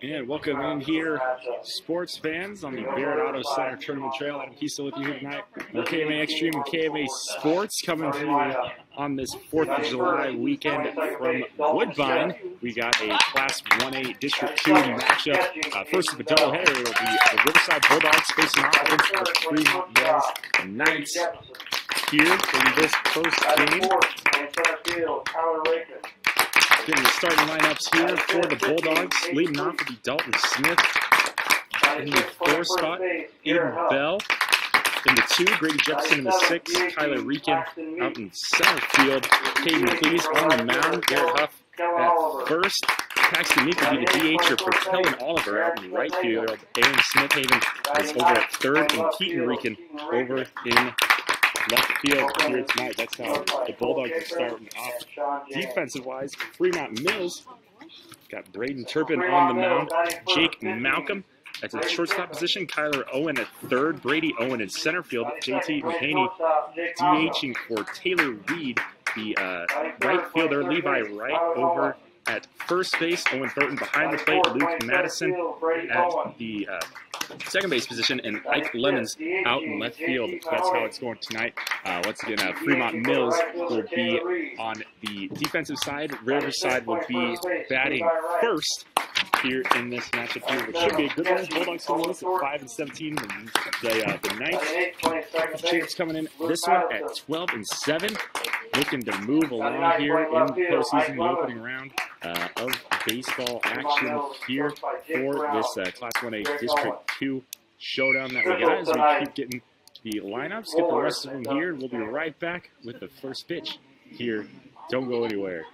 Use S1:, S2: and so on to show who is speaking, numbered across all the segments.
S1: And welcome in here, sports fans, on the Barrett Auto Center Tournament Trail. I'm Kiesel with you here tonight. KMA Extreme and KMA Sports coming to you on this 4th of July weekend from Woodbine. We got a Class 1A District 2 matchup. First of a doubleheader, it'll be the Riverside Bulldogs facing off against the Fremont-Mills Knights here in this first game. Getting the starting lineups here for the Bulldogs. Leading off will be Dalton Smith. In the 4 spot, Aiden Bell. In the 2, Grady Jefferson. In the 6, Kyler Reekin out in center field. Caden Cleese on the mound. Garrett Huff at first. Paxton Meek will be the DH for Kellen Oliver out in right field. Aaron Smithhaven is over at third. And Keaton Reekin over in left field here tonight. That's how the Bulldogs are starting off. Defensive-wise, Fremont-Mills got Braden Turpin on the mound. Jake Malcolm at the shortstop position. Kyler Owen at third. Brady Owen in center field. JT Mahaney DHing for Taylor Reed, the right fielder. Levi Wright over at first base. Owen Thornton behind the plate. Luke Madison at the second base position, and Ike Lemons out in left field. That's how it's going tonight. Once again, Fremont-Mills will be on the defensive side. Riverside will be batting first here in this matchup here, which should be a good one. Bulldogs going to lose at 5-17. The Knights champs coming in this one at 12-7, looking to move along here in the postseason, the opening round of baseball action here for this Class 1A District 2 showdown that we got as we keep getting the lineups, get the rest of them here. We'll be right back with the first pitch here. Don't go anywhere.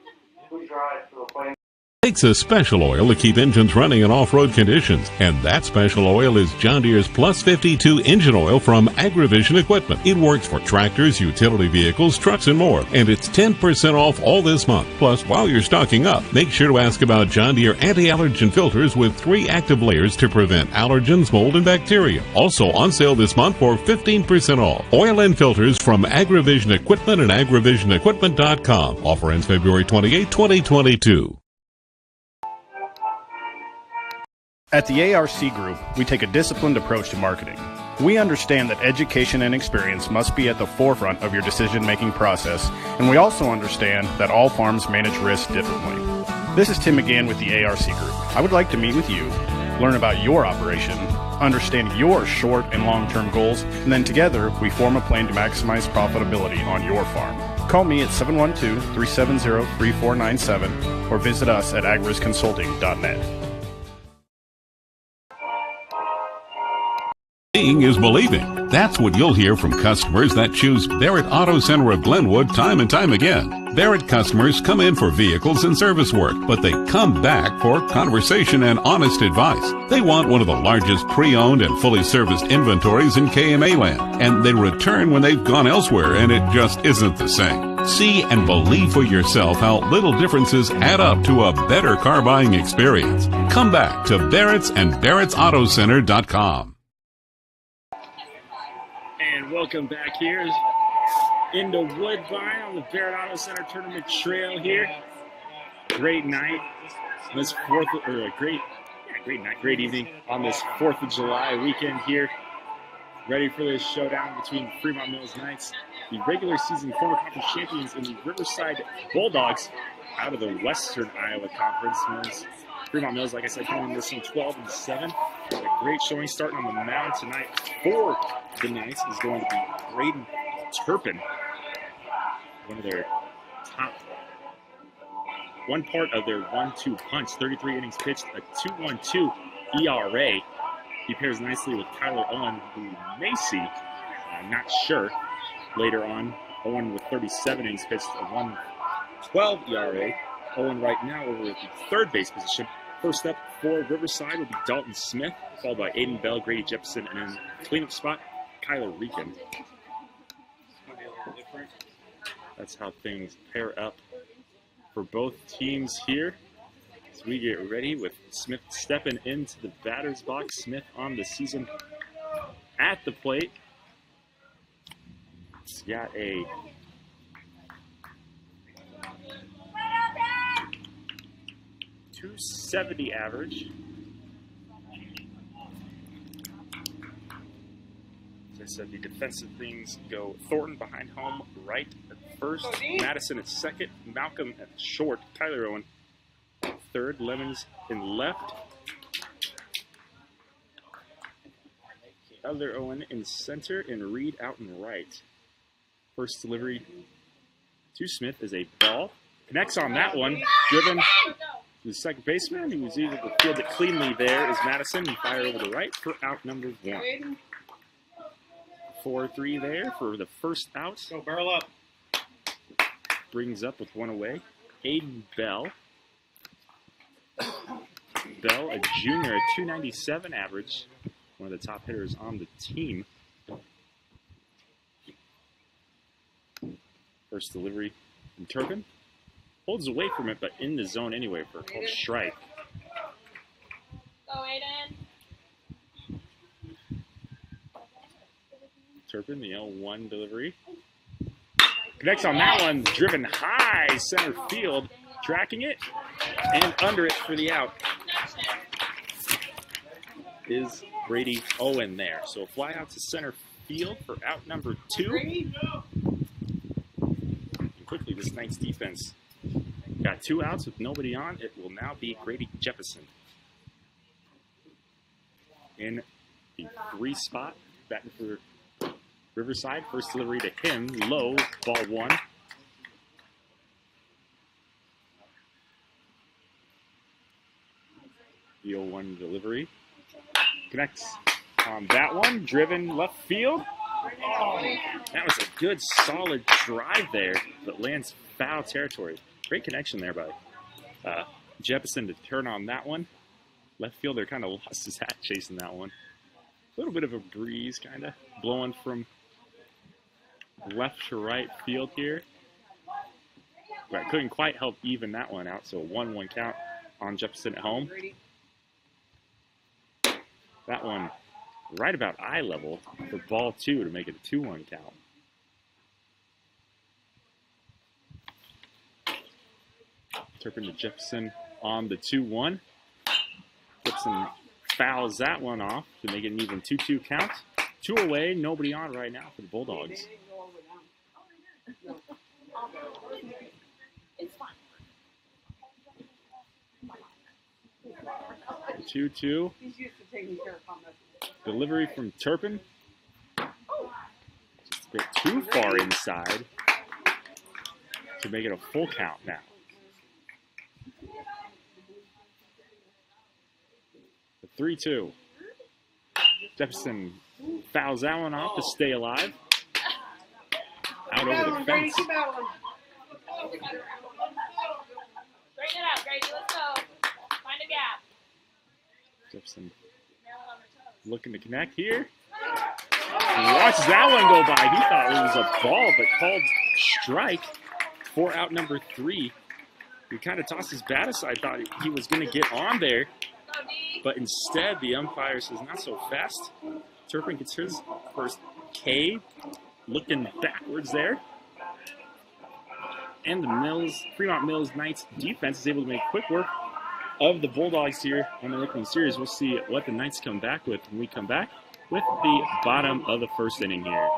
S2: Takes a special oil to keep engines running in off-road conditions, and that special oil is John Deere's Plus 52 engine oil from AgriVision Equipment. It works for tractors, utility vehicles, trucks, and more, and it's 10% off all this month. Plus, while you're stocking up, make sure to ask about John Deere anti-allergen filters with 3 active layers to prevent allergens, mold, and bacteria. Also on sale this month for 15% off. Oil and filters from AgriVision Equipment and agrivisionequipment.com. Offer ends February 28, 2022.
S3: At the ARC Group, we take a disciplined approach to marketing. We understand that education and experience must be at the forefront of your decision-making process, and we also understand that all farms manage risk differently. This is Tim McGann with the ARC Group. I would like to meet with you, learn about your operation, understand your short and long-term goals, and then together we form a plan to maximize profitability on your farm. Call me at 712-370-3497 or visit us at agrisconsulting.net.
S2: Seeing is believing. That's what you'll hear from customers that choose Barrett Auto Center of Glenwood time and time again. Barrett customers come in for vehicles and service work, but they come back for conversation and honest advice. They want one of the largest pre-owned and fully serviced inventories in KMA land, and they return when they've gone elsewhere and it just isn't the same. See and believe for yourself how little differences add up to a better car buying experience. Come back to Barrett's and Barrett'sAutoCenter.com.
S1: And welcome back here into Woodbine on the Barrett Auto Center Tournament Trail here. Great night. This great evening on this 4th of July weekend here. Ready for this showdown between Fremont-Mills Knights, the regular season former conference champions, and the Riverside Bulldogs out of the Western Iowa Conference. Fremont-Mills, like I said, coming in this one 12-7. A great showing starting on the mound tonight for the Knights is going to be Braden Turpin, one of their one part of their 1-2 punch, 33 innings pitched, a 2.12 ERA. He pairs nicely with Kyler Owen, who you may see, I'm not sure, later on. Owen with 37 innings pitched, a 1.12 ERA. Owen right now over at the third base position. First up for Riverside will be Dalton Smith, followed by Aiden Bell, Grady Jefferson, and then cleanup spot, Kyler Reekin. That's how things pair up for both teams here as we get ready with Smith stepping into the batter's box. Smith on the season at the plate. He's got a 270 average. As I said, the defensive things go Thornton behind home right at first, Madison at second, Malcolm at short, Tyler Owen at third, Lemons in left, Tyler Owen in center, and Reed out in right. First delivery to Smith is a ball. Connects on that one, driven to the second baseman, who was able to field it cleanly there is Madison, and fire over the right for out number 1. 4-3 there for the first out.
S3: Go barrel up.
S1: Brings up with 1 away. Aiden Bell. Bell, a junior at 297 average. One of the top hitters on the team. First delivery from Turpin. Holds away from it, but in the zone anyway for a called strike.
S4: Go, Aiden.
S1: Turpin, the L1 delivery. Connects on that one, driven high center field, tracking it, and under it for the out is Brady Owen there. So a fly out to center field for out number 2. And quickly, this Knights defense got 2 outs with nobody on. It will now be Grady Jefferson in the 3 spot, batting for Riverside. First delivery to him, low, ball 1. The 0-1 delivery. Connects on that one, driven left field. Oh, that was a good, solid drive there, but lands foul territory. Great connection there by Jefferson to turn on that one. Left fielder kind of lost his hat chasing that one. A little bit of a breeze kind of blowing from left to right field here. But couldn't quite help even that one out, so a 1-1 count on Jefferson at home. That one right about eye level for ball 2 to make it a 2-1 count. Turpin to Jefferson on the 2-1. Jefferson fouls that one off to make it an even 2-2 count. 2 away, nobody on right now for the Bulldogs.
S4: It's fine.
S1: 2-2.
S5: He's used to taking care of comments.
S1: Delivery from Turpin. Just a bit too far inside to make it a full count now. The 3-2. Jefferson fouls that one off to stay alive. Out over the fence.
S4: Straighten it out, Grady. Let's go. Find a gap.
S1: Jefferson looking to connect here. He watches that one go by. He thought it was a ball, but called strike for out number 3. He kind of tossed his bat aside, thought he was going to get on there. But instead, the umpire says, not so fast. Turpin gets his first K, looking backwards there. And the Fremont-Mills Knights defense is able to make quick work of the Bulldogs here on the opening series. We'll see what the Knights come back with when we come back with the bottom of the first inning here.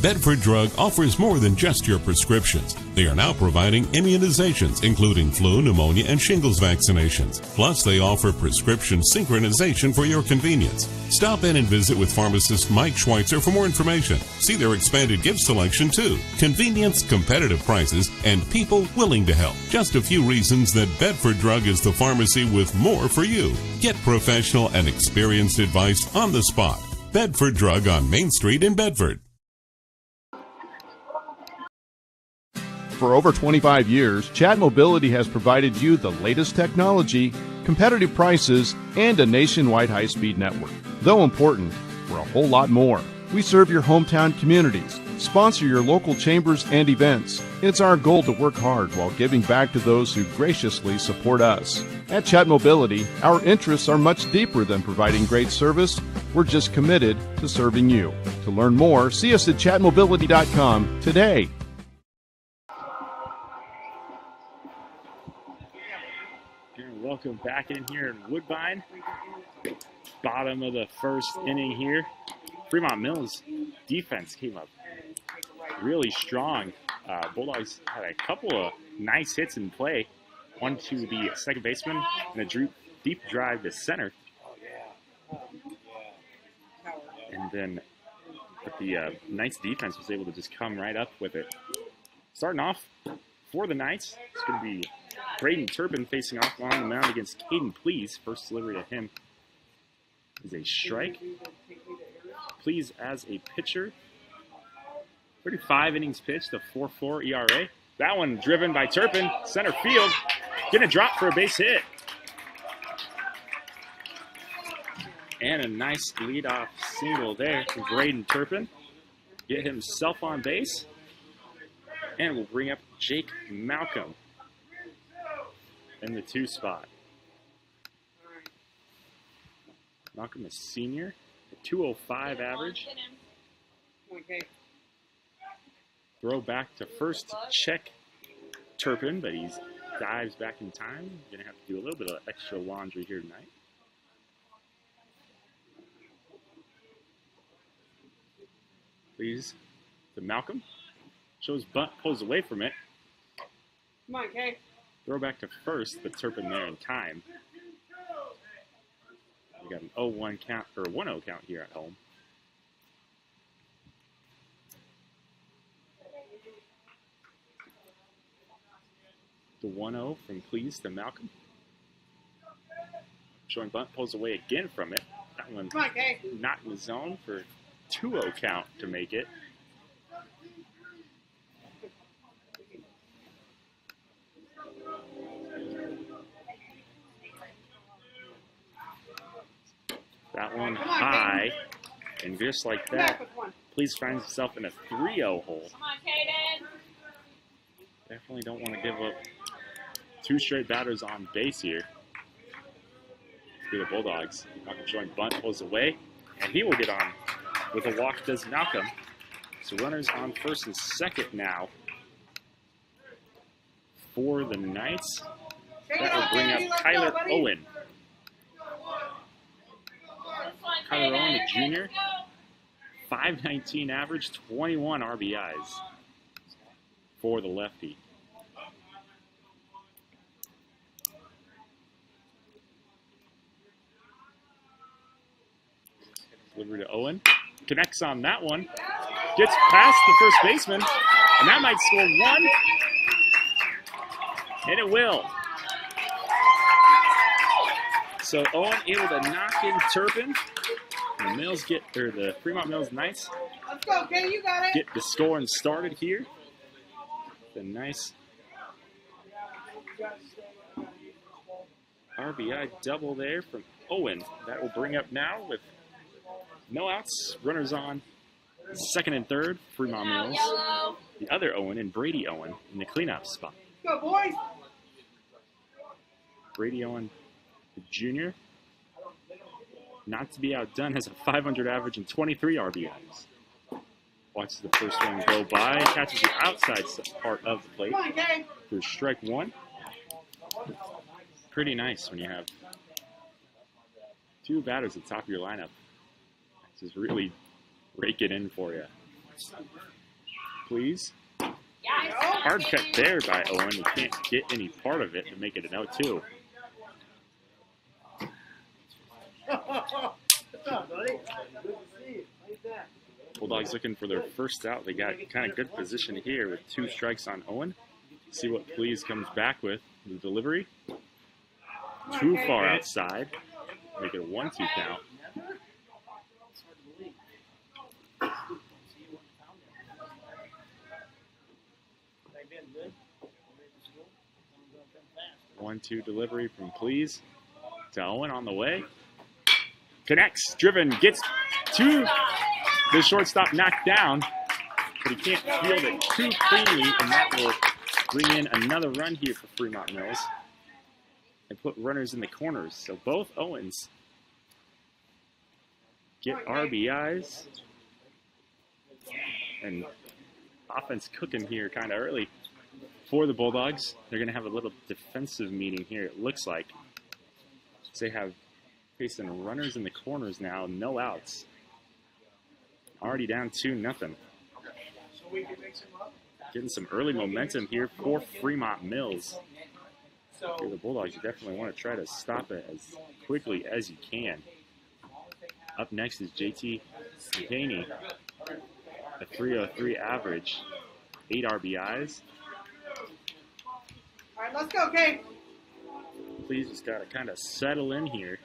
S2: Bedford Drug offers more than just your prescriptions. They are now providing immunizations, including flu, pneumonia, and shingles vaccinations. Plus, they offer prescription synchronization for your convenience. Stop in and visit with pharmacist Mike Schweitzer for more information. See their expanded gift selection, too. Convenience, competitive prices, and people willing to help. Just a few reasons that Bedford Drug is the pharmacy with more for you. Get professional and experienced advice on the spot. Bedford Drug on Main Street in Bedford.
S3: For over 25 years, Chat Mobility has provided you the latest technology, competitive prices, and a nationwide high-speed network. Though important, we're a whole lot more. We serve your hometown communities, sponsor your local chambers and events. It's our goal to work hard while giving back to those who graciously support us. At Chat Mobility, our interests are much deeper than providing great service. We're just committed to serving you. To learn more, see us at chatmobility.com today.
S1: Malcolm back in here in Woodbine. Bottom of the first inning here. Fremont-Mills defense came up really strong. Bulldogs had a couple of nice hits in play. One to the second baseman and a deep drive to center. And then the Knights defense was able to just come right up with it. Starting off for the Knights, it's going to be Braden Turpin facing off on the mound against Caden Please. First delivery to him is a strike. Please as a pitcher. 35 innings pitched, a 4.4 ERA. That one driven by Turpin, center field. Gonna drop for a base hit. And a nice leadoff single there from Braden Turpin. Get himself on base. And we'll bring up Jake Malcolm in the 2 spot. Malcolm is senior, a 205 average.
S5: Okay.
S1: Throw back to first to check Turpin, but he dives back in time. Gonna have to do a little bit of extra laundry here tonight. Please to Malcolm. Shows bunt, pulls away from it.
S5: Come on, Kay.
S1: Throw back to first, but Turpin there in time. We got an 0-1 count, or 1-0 count here at home. The 1-0 from Please to Malcolm. Showing bunt, pulls away again from it. That one
S5: Come on, Kay.
S1: not in the zone for 2-0 count to make it. That one high, and just like that, Please finds himself in a 3-0 hole.
S4: Come on, Caden.
S1: Definitely don't want to give up 2 straight batters on base here for the Bulldogs. Malcolm showing bunt, pulls away, and he will get on with a walk, does Malcolm. So runners on first and second now for the Knights. That will bring up Tyler Owen. Tyler Owen, the junior, 519 average, 21 RBIs for the lefty. Delivery to Owen. Connects on that one. Gets past the first baseman. And that might score 1. And it will. So Owen able to knock in Turpin. And the Fremont-Mills Knights
S5: Let's go, Kay. You got it.
S1: get the scoring started here. The nice RBI double there from Owen. That will bring up now with no outs, runners on second and third, Fremont-Mills. The other Owen and Brady Owen in the cleanup spot.
S5: Let's go, boys.
S1: Brady Owen, the junior, not to be outdone, has a 500 average and 23 RBIs. Watches the first one go by, catches the outside part of the plate
S5: Come on, Kay.
S1: for strike 1. Pretty nice when you have 2 batters at the top of your lineup. Just really rake it in for you. Please. Hard cut there by Owen. You can't get any part of it to make it an 0-2. Bulldogs looking for their first out. They got kind of good position here with 2 strikes on Owen. See what Please comes back with. The delivery. Too far outside. Make it a 1-2 count. One, 2 delivery from Please to Owen on the way. Connects, driven, gets to the shortstop, knocked down, but he can't field it too cleanly, and that will bring in another run here for Fremont-Mills and put runners in the corners. So both Owens get RBIs, and offense cooking here kind of early for the Bulldogs. They're going to have a little defensive meeting here, it looks like. They have facing runners in the corners now, no outs. Already down 2-0. Getting some early momentum here for Fremont-Mills. The Bulldogs, you definitely want to try to stop it as quickly as you can. Up next is JT McHaney, a 303 average, 8 RBIs.
S5: All right, let's go, Kay.
S1: Please just got to kind of settle in here.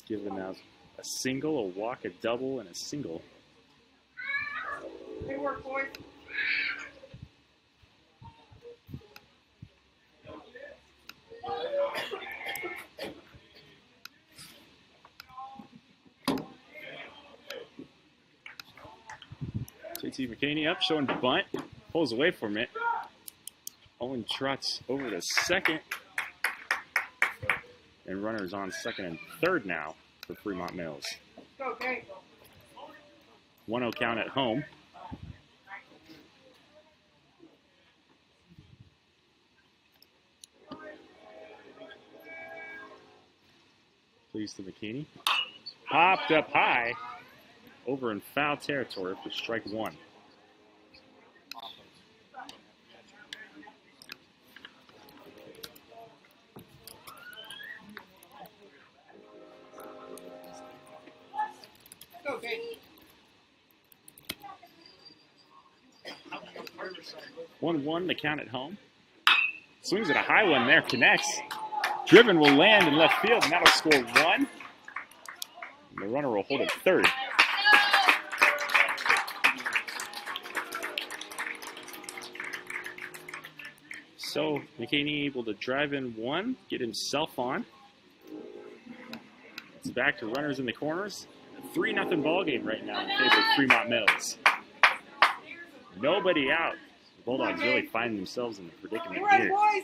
S1: Give them out a single, a walk, a double, and a single.
S5: Good work, boys.
S1: JT McHaney up, showing bunt, pulls away from it. Owen trots over to second. And runners on second and third now for Fremont-Mills.
S5: Go, Kay.
S1: 1-0 count at home. Please to McHaney. Popped up high. Over in foul territory for strike one.
S5: Go, Kay.
S1: 1-1 the count at home. Swings at a high one there, connects. Driven will land in left field, and that'll score one. And the runner will hold it third. So McHaney able to drive in one, get himself on. It's back to runners in the corners. 3-0 ball game right now in favor of Fremont-Mills. Nobody out. The Bulldogs really find themselves in the predicament
S5: You ready,
S1: here.
S5: boys?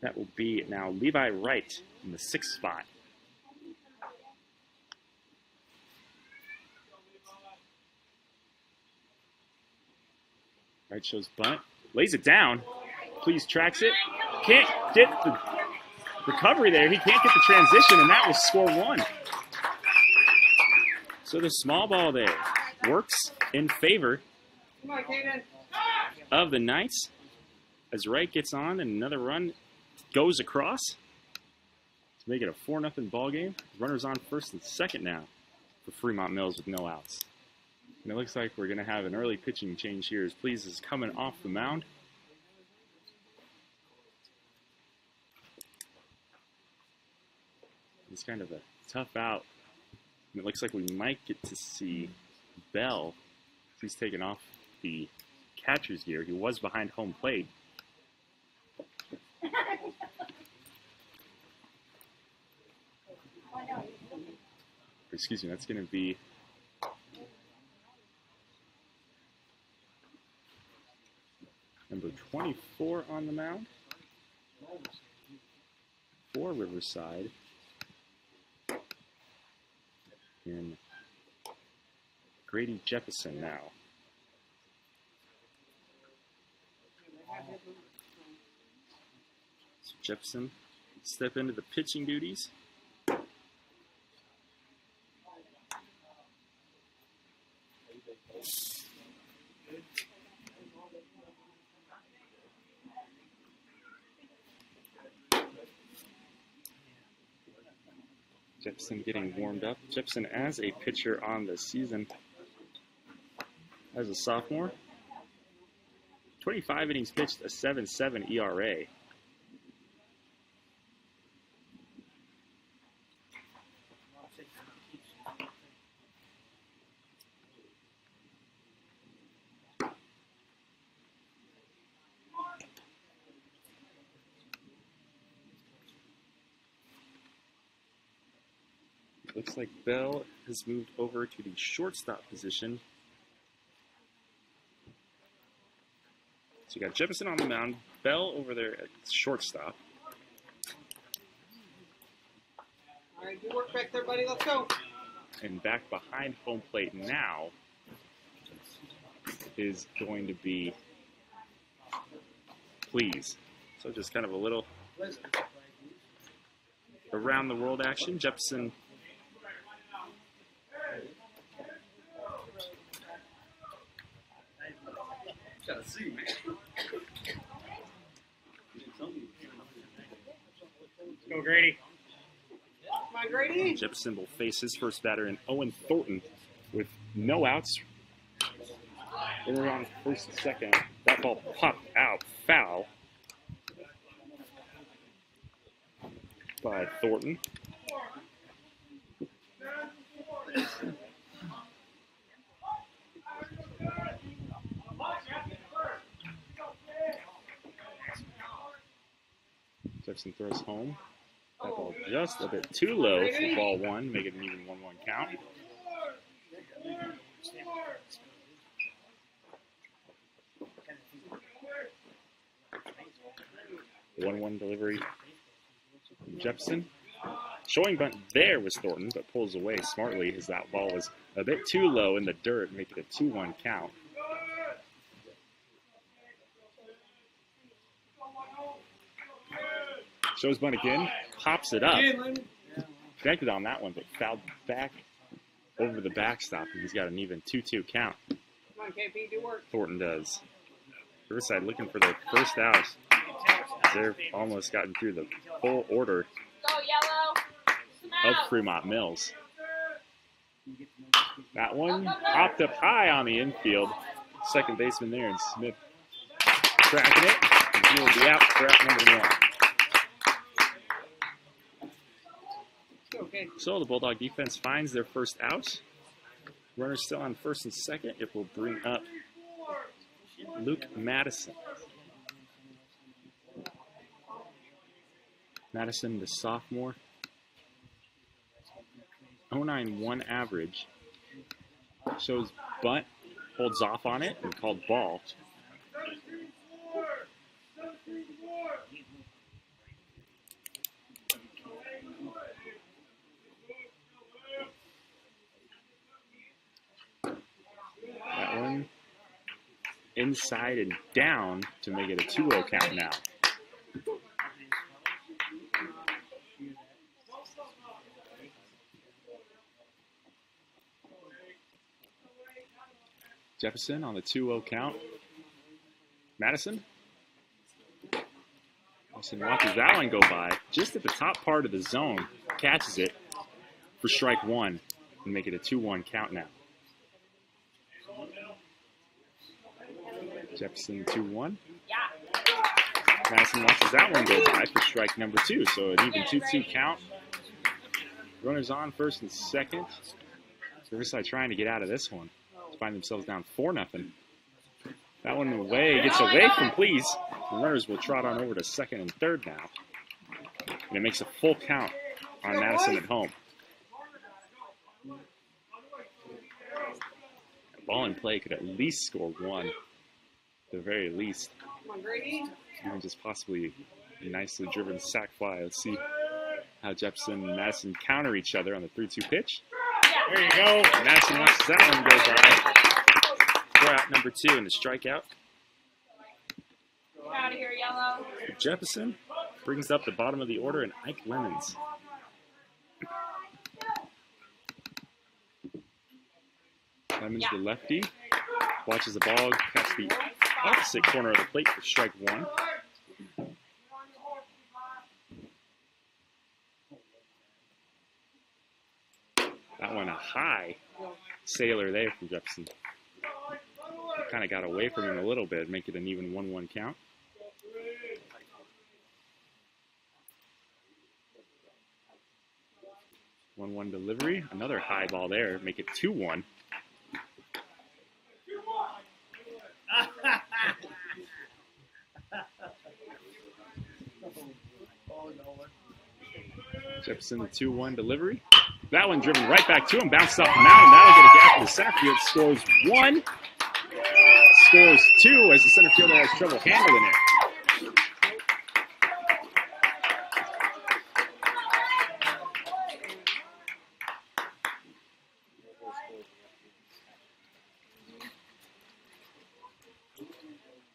S1: That will be now Levi Wright in the 6th spot. Wright shows bunt, lays it down. Please tracks it. Can't get the recovery there. He can't get the transition, and that will score one. So the small ball there works in favor
S5: Come on, Kaden.
S1: of the Knights as Wright gets on and another run goes across to make it a 4-0 ball game. Runners on first and second now for Fremont-Mills with no outs. And it looks like we're going to have an early pitching change here as Please is coming off the mound. It's kind of a tough out. And it looks like we might get to see Bell. He's taken off the catcher's gear. He was behind home plate. Excuse me, that's going to be number 24 on the mound for Riverside. And Grady Jefferson now. So Jefferson step into the pitching duties. Jefferson getting warmed up. Jefferson as a pitcher on the season as a sophomore. 25 innings pitched, a 7.7 ERA. Looks like Bell has moved over to the shortstop position. So you got Jefferson on the mound, Bell over there at shortstop.
S5: All right, good work back there, buddy. Let's go.
S1: And back behind home plate now is going to be Please. So just kind of a little around the world action. Jepson
S3: Go, Grady.
S5: Come on, Grady.
S1: Jepson will face his first batter in Owen Thornton with no outs. Runner on first and second. That ball popped out foul by Thornton. Jepson throws home. That ball just a bit too low for ball one, make it an even 1-1 count. One delivery from Jepson. Showing bunt there was Thornton, but pulls away smartly as that ball was a bit too low in the dirt, make it a 2-1 count. Shows bunt again, pops it up. Connected on that one, but fouled back over the backstop, and he's got an even 2-2 count.
S5: Come on, KP, do work.
S1: Thornton does. Riverside looking for their first out. They've almost gotten through the full order
S4: Go, yellow.
S1: of Fremont-Mills. That one popped up high on the infield. Second baseman there, and Smith tracking it. And he will be out for out number one.
S5: Okay.
S1: So the Bulldog defense finds their first out. Runner still on first and second. It will bring up Luke Madison. Madison, the sophomore. 0.91 average. Shows bunt, holds off on it, and called ball. That one inside and down to make it a 2-0 count now. Jefferson on the 2-0 count. Madison. Madison watches that one go by. Just at the top part of the zone. Catches it for strike one and make it a 2-1 count now. Jefferson 2-1. Madison watches that one go by for strike number two. So an even 2-2 count. Runners on first and second. Riverside trying to get out of this one. Find themselves down 4-0. That one away, gets away from Please. The runners will trot on over to second and third now. And it makes a full count on Madison at home. Ball in play could at least score one. At the very least.
S5: Come on, Grady.
S1: Even just possibly a nicely driven sac fly. Let's see how Jepson and Madison counter each other on the 3-2 pitch.
S3: There you go.
S1: Madison watches that one go by. For out number two in the strikeout.
S4: Get out of here, yellow.
S1: Jefferson brings up the bottom of the order, and Ike Lemons. Lemons, the lefty, watches the ball catch the opposite corner of the plate for strike one. That one a high sailor there from Jefferson. Kind of got away from him a little bit, make it an even 1-1 count. One delivery, another high ball there, make it 2-1. Jefferson, the 2-1 delivery. That one driven right back to him, bounced off the mound, and that'll get a gap in the center field. Scores one, scores two as the center fielder has trouble handling it.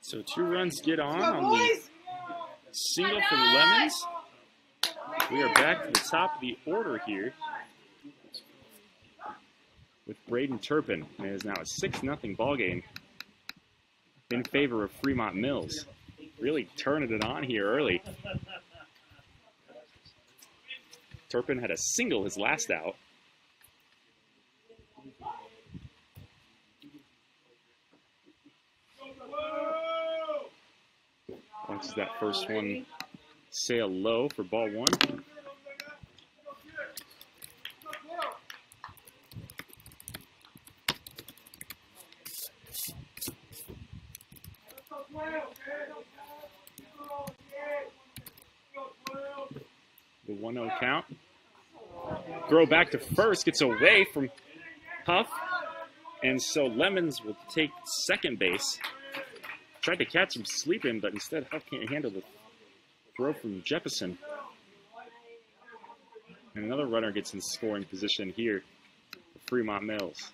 S1: So 2 runs get on the single from Lemons. We are back to the top of the order here with Braden Turpin. And it is now a 6-0 ball game in favor of Fremont-Mills. Really turning it on here early. Turpin had a single his last out. Watches that first one sail low for ball one. The 1-0 count. Throw back to first, gets away from Huff. And so Lemons will take second base. Tried to catch him sleeping, but instead Huff can't handle the throw from Jefferson. And another runner gets in scoring position here for Fremont-Mills.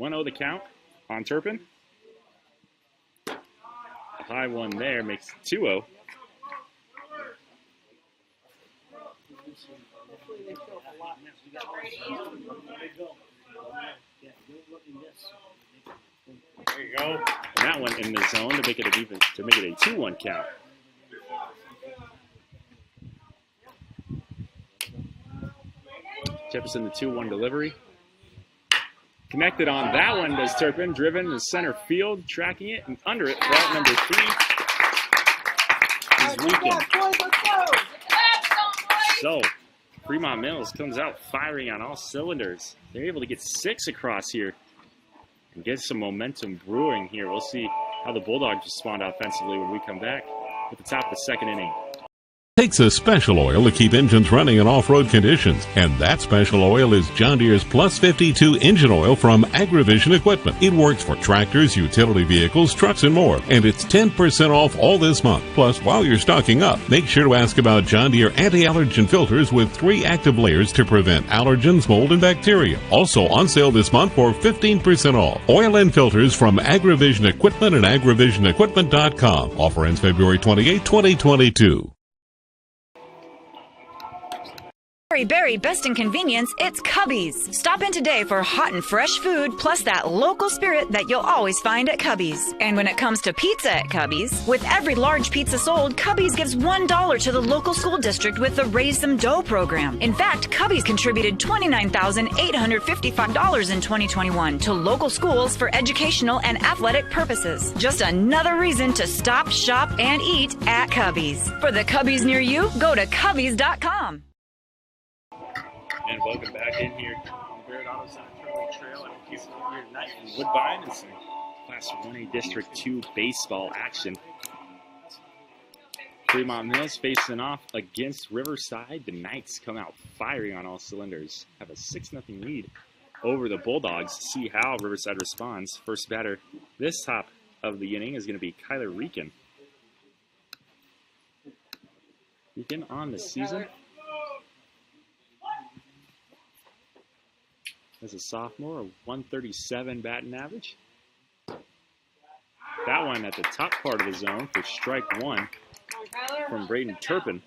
S1: 1-0 the count on Turpin. A high one there makes it 2-0.
S3: There you go.
S1: And that one in the zone to make it a 2-1 count. Jefferson the 2-1 delivery. Connected on that one does Turpin, driven to center field, tracking it, and under it for out number 3 is Weekend. So, Fremont-Mills comes out firing on all cylinders. They're able to get 6 across here and get some momentum brewing here. We'll see how the Bulldogs respond offensively when we come back at the top of the second inning.
S2: Takes a special oil to keep engines running in off-road conditions, and that special oil is John Deere's Plus 52 engine oil from AgriVision Equipment. It works for tractors, utility vehicles, trucks, and more, and it's 10% off all this month. Plus, while you're stocking up, make sure to ask about John Deere anti-allergen filters with 3 active layers to prevent allergens, mold, and bacteria. Also on sale this month for 15% off. Oil and filters from AgriVision Equipment and agrivisionequipment.com. Offer ends February 28, 2022.
S6: Berry, best in convenience, it's Cubby's. Stop in today for hot and fresh food, plus that local spirit that you'll always find at Cubby's. And when it comes to pizza at Cubby's, with every large pizza sold, Cubby's gives $1 to the local school district with the Raise Some Dough program. In fact, Cubby's contributed $29,855 in 2021 to local schools for educational and athletic purposes. Just another reason to stop, shop, and eat at Cubby's. For the Cubby's near you, go to Cubby's.com.
S1: And welcome back in here on the Barrett Auto Center Trail at Kiesel here tonight in Woodbine. It's some Class 1A District 2 baseball action. Fremont-Mills facing off against Riverside. The Knights come out firing on all cylinders. Have a 6-0 lead over the Bulldogs. See how Riverside responds. First batter this top of the inning is going to be Kyler Rieken. Rieken on the season as a sophomore, a 137 batting average. That one at the top part of the zone for strike 1 from Braden Turpin.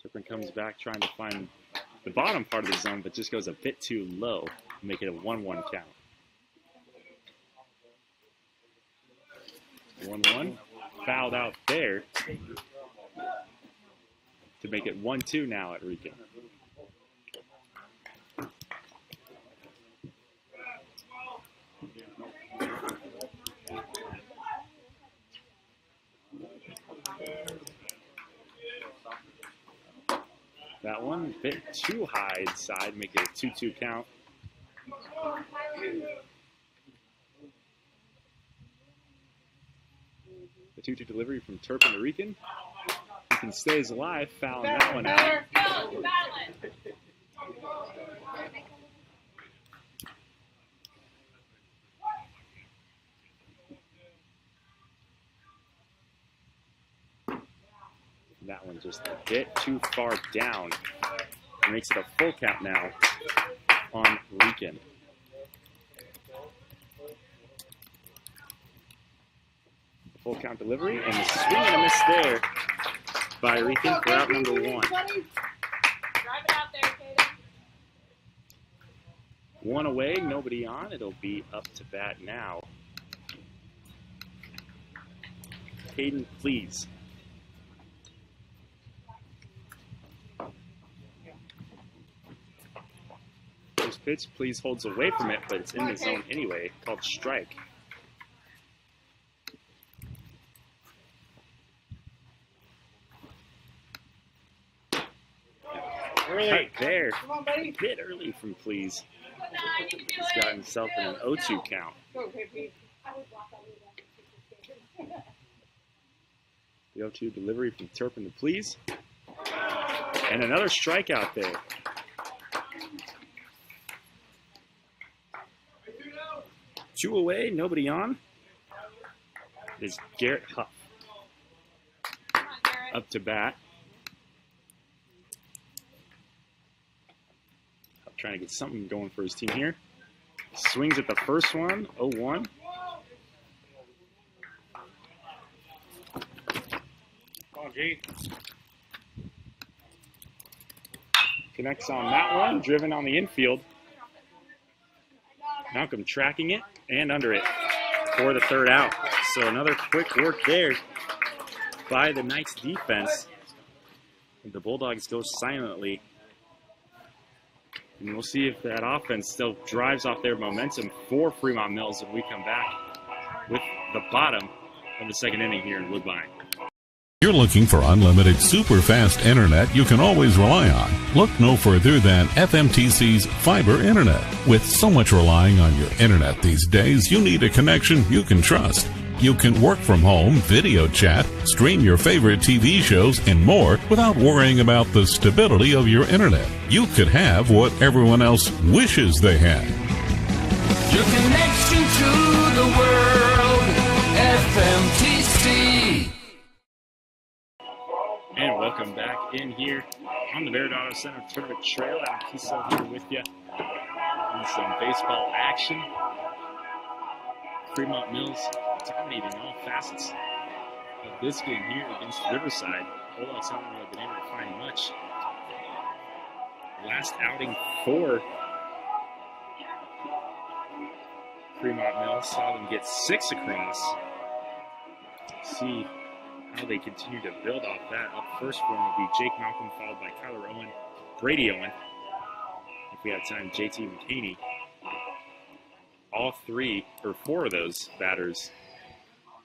S1: Turpin comes back trying to find the bottom part of the zone, but just goes a bit too low to make it a 1-1 count. 1-1, fouled out there to make it 1-2 now at Rieken. That one a bit too high inside, make it a 2-2 count. The 2-2 delivery from Turpin to Rieken. Rieken stays alive, fouling that one out. That one just a bit too far down. It makes it a full count now on Rieken. full count delivery, and the swing and a miss there by Rethan for out number 1.
S4: Drive it out there, Kaden.
S1: 1 away, nobody on. It'll be up to bat now. Caden, please. First pitch, please holds away from it, but it's in the zone anyway, called strike. Cut there.
S5: Come on, buddy.
S1: Bit early from please.
S4: You can do
S1: He's
S4: it.
S1: got himself in an 0-2 count.
S5: Go, KP.
S1: The 0-2 delivery from Turpin to please. And another strikeout there. Two away, nobody on. Is Garrett Huff
S4: Come on, Barrett.
S1: up to bat. Huff trying to get something going for his team here. Swings at the first one, 0-1. Connects on that one, driven on the infield. Malcolm tracking it and under it for the third out. So another quick work there by the Knights defense. The Bulldogs go silently. And we'll see if that offense still drives off their momentum for Fremont-Mills when we come back with the bottom of the second inning here in Woodbine.
S2: You're looking for unlimited super fast internet you can always rely on. Look no further than FMTC's fiber internet. With so much relying on your internet these days, you need a connection you can trust. You can work from home, video chat, stream your favorite TV shows, and more without worrying about the stability of your internet. You could have what everyone else wishes they had.
S7: Your connection to the world, FMTC.
S1: And welcome back in here on the Barrett Auto Center Tournament Trail. Adam Kiesel here with you in some baseball action. Fremont-Mills dominating all facets of this game here against Riverside. Bulldogs haven't really been able to find much. Last outing for Fremont-Mills saw them get 6 across. See how they continue to build off that. Up first for them will be Jake Malcolm, followed by Kyler Owen, Brady Owen. If we have time, JT McHaney. All 4 of those batters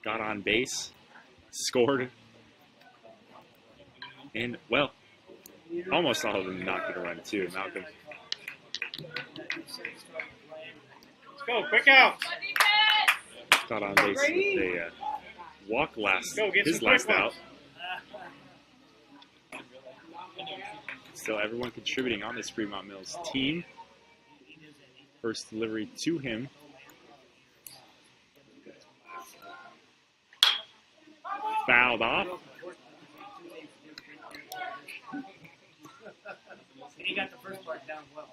S1: got on base, scored, and, well, almost all of them knocked it a run, too. Malcolm.
S5: Let's go. Quick out.
S1: Got on base with a walk his last out. Still everyone contributing on this Fremont-Mills team. First delivery to him. Fouled off.
S5: He got the first part down well.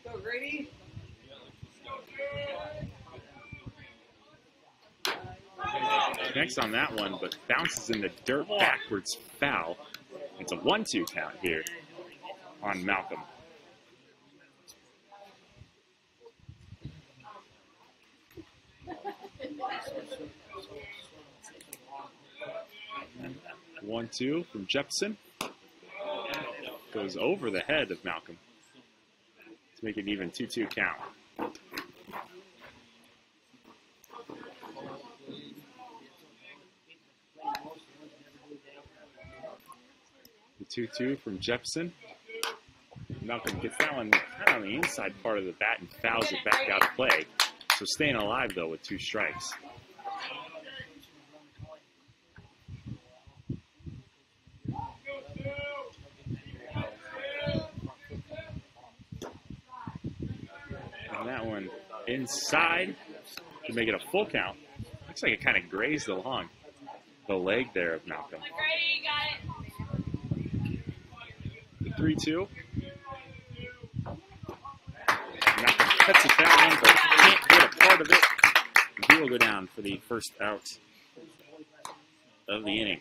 S5: Go, Grady.
S1: Connects on that one, but bounces in the dirt backwards foul. It's a 1-2 count here on Malcolm. One, 2 from Jepson. Goes over the head of Malcolm to make it even 2-2 count. The 2-2 from Jepson. Malcolm gets that one kind of on the inside part of the bat and fouls it back out of play. So staying alive, though, with 2 strikes. And that one inside to make it a full count. Looks like it kind of grazed along the leg there of Malcolm.
S4: Grady, got it.
S1: The 3-2. cuts it that one, but can't get a part of it. He will go down for the first out of the inning.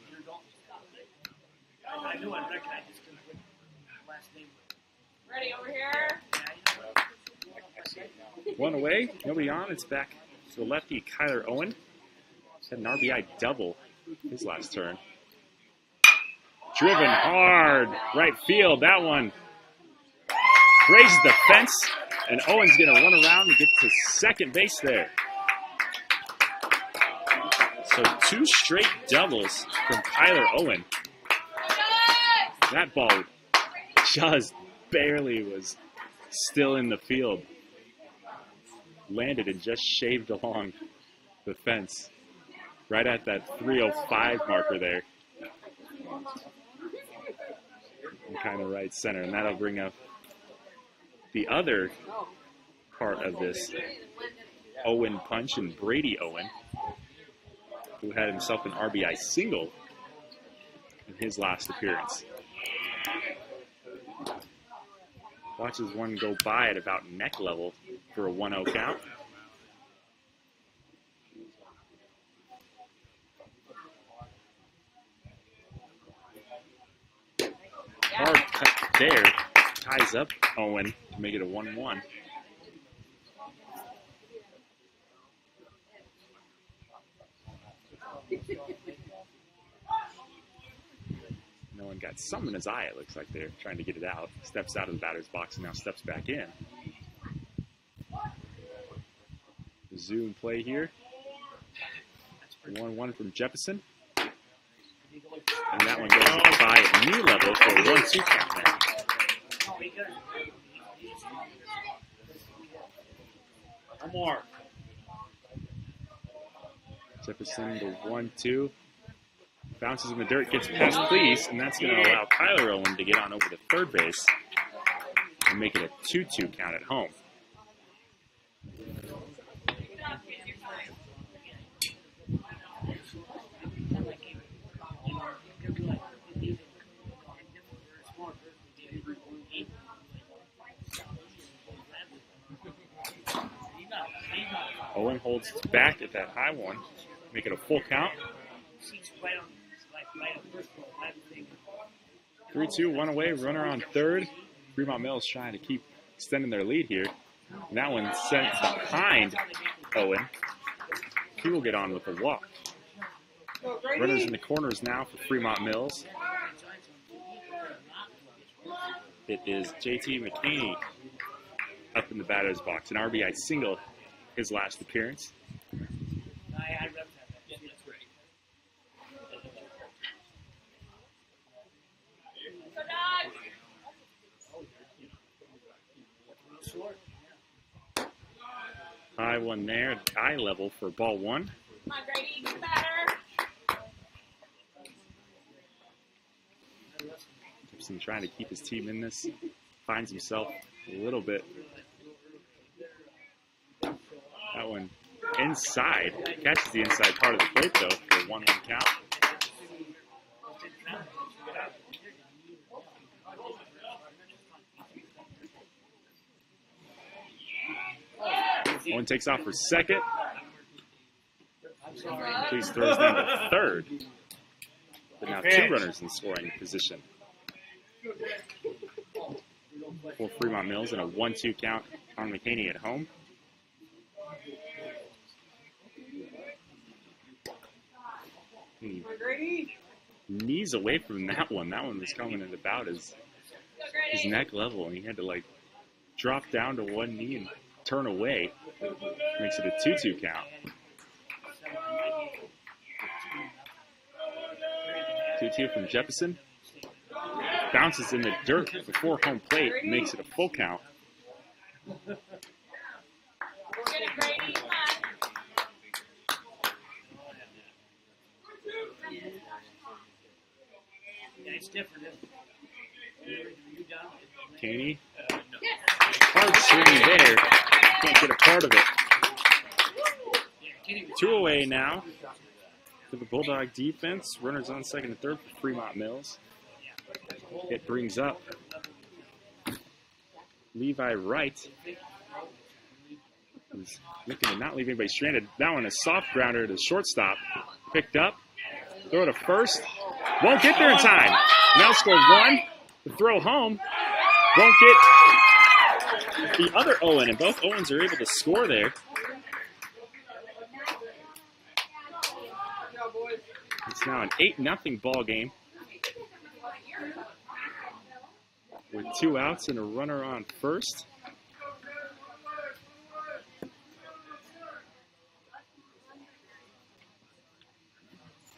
S5: I knew I recognized this last name.
S4: Ready over here.
S1: One away, nobody on. It's back to the lefty, Kyler Owen. Had an RBI double his last turn. Driven hard, right field. That one grazes the fence, and Owen's going to run around and get to second base there. So 2 straight doubles from Kyler Owen. That ball just barely was still in the field. Landed and just shaved along the fence. Right at that 305 marker there. Kind of right center. And that'll bring up the other part of this Owen punch, and Brady Owen, who had himself an RBI single in his last appearance. Watches one go by at about neck level for a 1-0 count. Hard cut there. Ties up Owen to make it a 1-1. No one got something in his eye, it looks like they're trying to get it out. Steps out of the batter's box and now steps back in. Zoom play here. 1-1 from Jefferson. And that one goes by at knee level for a 1-2 count there.
S5: One more.
S1: Jefferson to 1-2. Bounces in the dirt, gets past Cleese, and that's going to allow Kyler Owen to get on over to third base and make it a 2-2 count at home. Owen holds back at that high one, make it a full count. 3-2, 1 away, runner on third. Fremont-Mills trying to keep extending their lead here. And that one sent behind Owen. He will get on with the walk. Runners in the corners now for Fremont-Mills. It is JT McKinney up in the batter's box. An RBI single his last appearance. High one there at eye level for ball 1.
S4: Come on, Grady, get better.
S1: Gibson trying to keep his team in this. Finds himself a little bit. That one inside. Catches the inside part of the plate, though, for a 1-1 count. Owen takes off for second. Please throws down to third. But now 2 runners in scoring position. For Fremont-Mills in a 1-2 count on McKinney at home. Knees away from that one. That one was coming at about his neck level, and he had to like drop down to one knee and turn away. Makes it a 2-2 count. 2-2 from Jefferson. Bounces in the dirt before home plate. Makes it a full count.
S4: Get it, Grady. Come on.
S5: Yeah, it's different.
S1: Caney. Hard swing there. Can't get a part of it. 2 away now for the Bulldog defense. Runners on second and third for Fremont-Mills. It brings up Levi Wright He's looking to not leave anybody stranded. That one, a soft grounder to shortstop. Picked up. Throw to first. Won't get there in time. Now scores one. The throw home. Won't get the other Owen, and both Owens are able to score there. It's now an 8-0 ball game with 2 outs and a runner on first.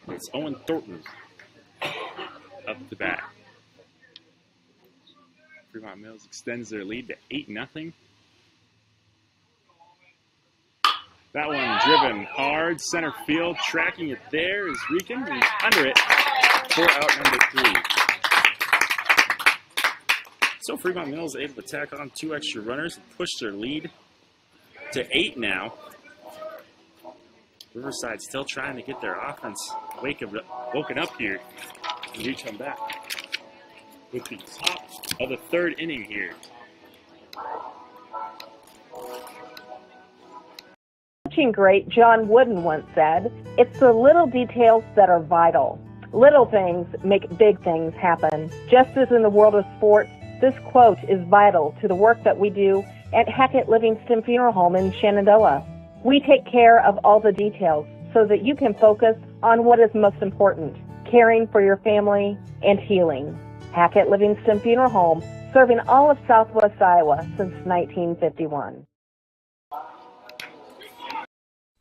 S1: It's Owen Thornton up the bat. Fremont-Mills extends their lead to 8-0. That one driven hard, center field, tracking it there is Rieken. He's under it for out number 3. So Fremont-Mills able to tack on 2 extra runners and push their lead to 8 now. Riverside still trying to get their offense woken up here. And do come back with the top of the 3rd inning here.
S8: Coaching great John Wooden once said, "It's the little details that are vital. Little things make big things happen." Just as in the world of sports, this quote is vital to the work that we do at Hackett Livingston Funeral Home in Shenandoah. We take care of all the details so that you can focus on what is most important, caring for your family and healing. Hackett Livingston Funeral Home, serving all of Southwest Iowa since 1951.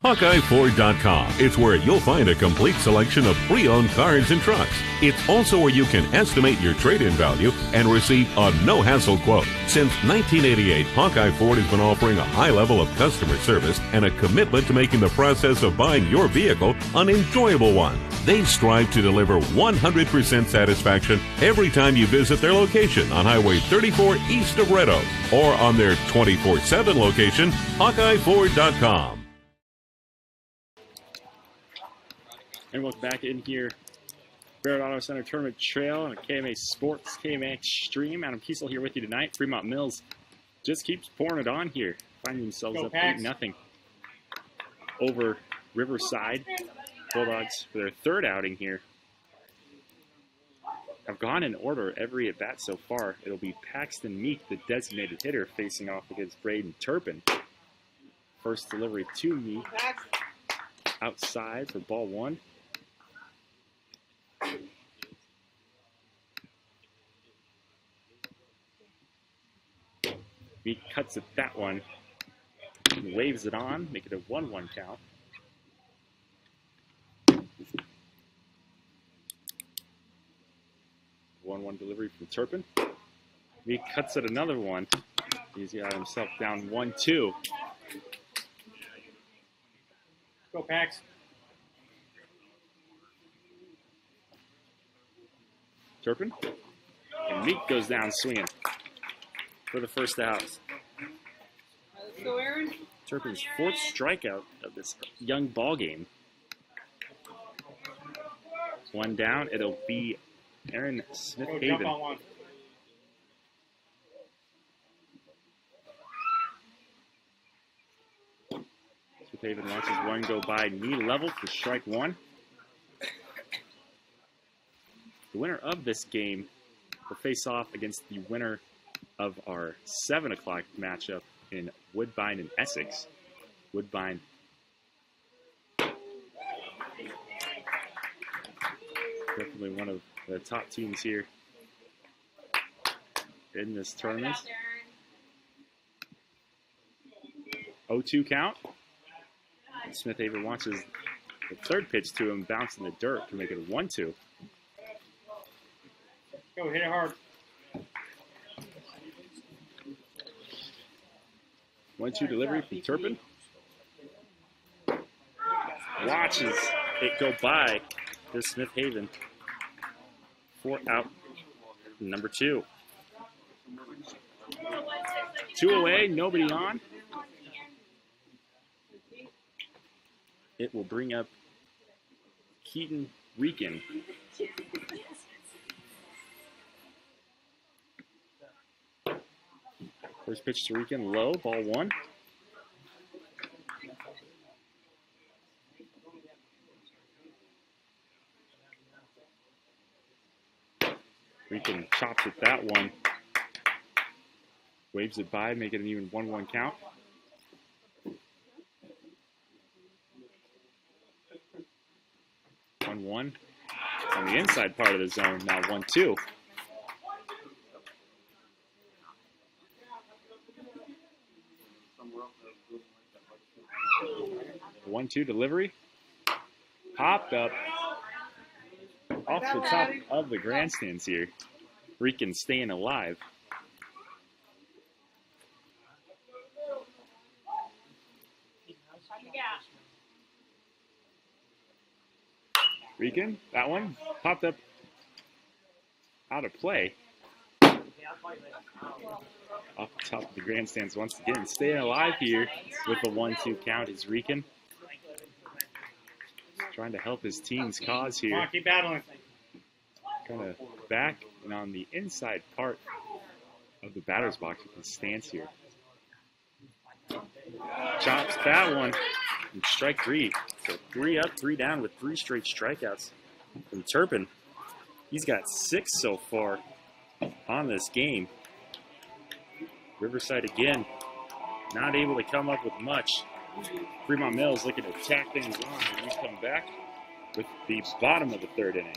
S2: HawkeyeFord.com. It's where you'll find a complete selection of pre-owned cars and trucks. It's also where you can estimate your trade-in value and receive a no-hassle quote. Since 1988, Hawkeye Ford has been offering a high level of customer service and a commitment to making the process of buying your vehicle an enjoyable one. They strive to deliver 100% satisfaction every time you visit their location on Highway 34 east of Red Oak or on their 24/7 location, HawkeyeFord.com.
S1: And welcome back in here. Barrett Auto Center Tournament Trail and a KMA Sports, KMA Extreme. Adam Kiesel here with you tonight. Fremont-Mills just keeps pouring it on here. Finding themselves up 8-0 over Riverside. Bulldogs, for their 3rd outing here, have gone in order every at-bat so far. It'll be Paxton Meek, the designated hitter, facing off against Braden Turpin. First delivery to Meek. Outside for ball 1. Meek cuts at that one and waves it on, make it a 1-1 count. One delivery from Turpin. Meek cuts at another one. He's got himself down 1-2.
S5: Go, Pax.
S1: Turpin. And Meek goes down swinging for the first out.
S4: Let's go, Aaron.
S1: Turpin's 4th strikeout of this young ball game. 1 down. It'll be Aaron Smith-Haven. Smith-Haven watches one go by knee level for strike 1. The winner of this game will face off against the winner of our 7 o'clock matchup in Woodbine and Essex. Woodbine definitely one of the top teams here in this tournament. 0-2 count. Smith-Haven watches the 3rd pitch to him bounce in the dirt to make it a 1-2.
S5: Go, hit it hard.
S1: 1-2 delivery from Turpin. Watches it go by to Smith-Haven. 4 out, number 2. 2 away, nobody on. It will bring up Keaton Rieken. First pitch to Rieken, low, ball 1. chops with that one. Waves it by, make it an even 1-1 count. One on the inside part of the zone. Now 1-2. 1-2 delivery. Popped up off the top of the grandstands here. Rican staying alive. Rican, that one popped up out of play. Off the top of the grandstands once again. Staying alive here with the 1-2 count is Rican. Trying to help his team's cause here.
S5: Come on, keep battling.
S1: Kind of back and on the inside part of the batter's box with his stance here. Chops that one. And strike 3. So 3 up, 3 down with 3 straight strikeouts from Turpin. He's got 6 so far on this game. Riverside again, not able to come up with much. Fremont-Mills looking to tack things on, and we come back with the bottom of the 3rd inning.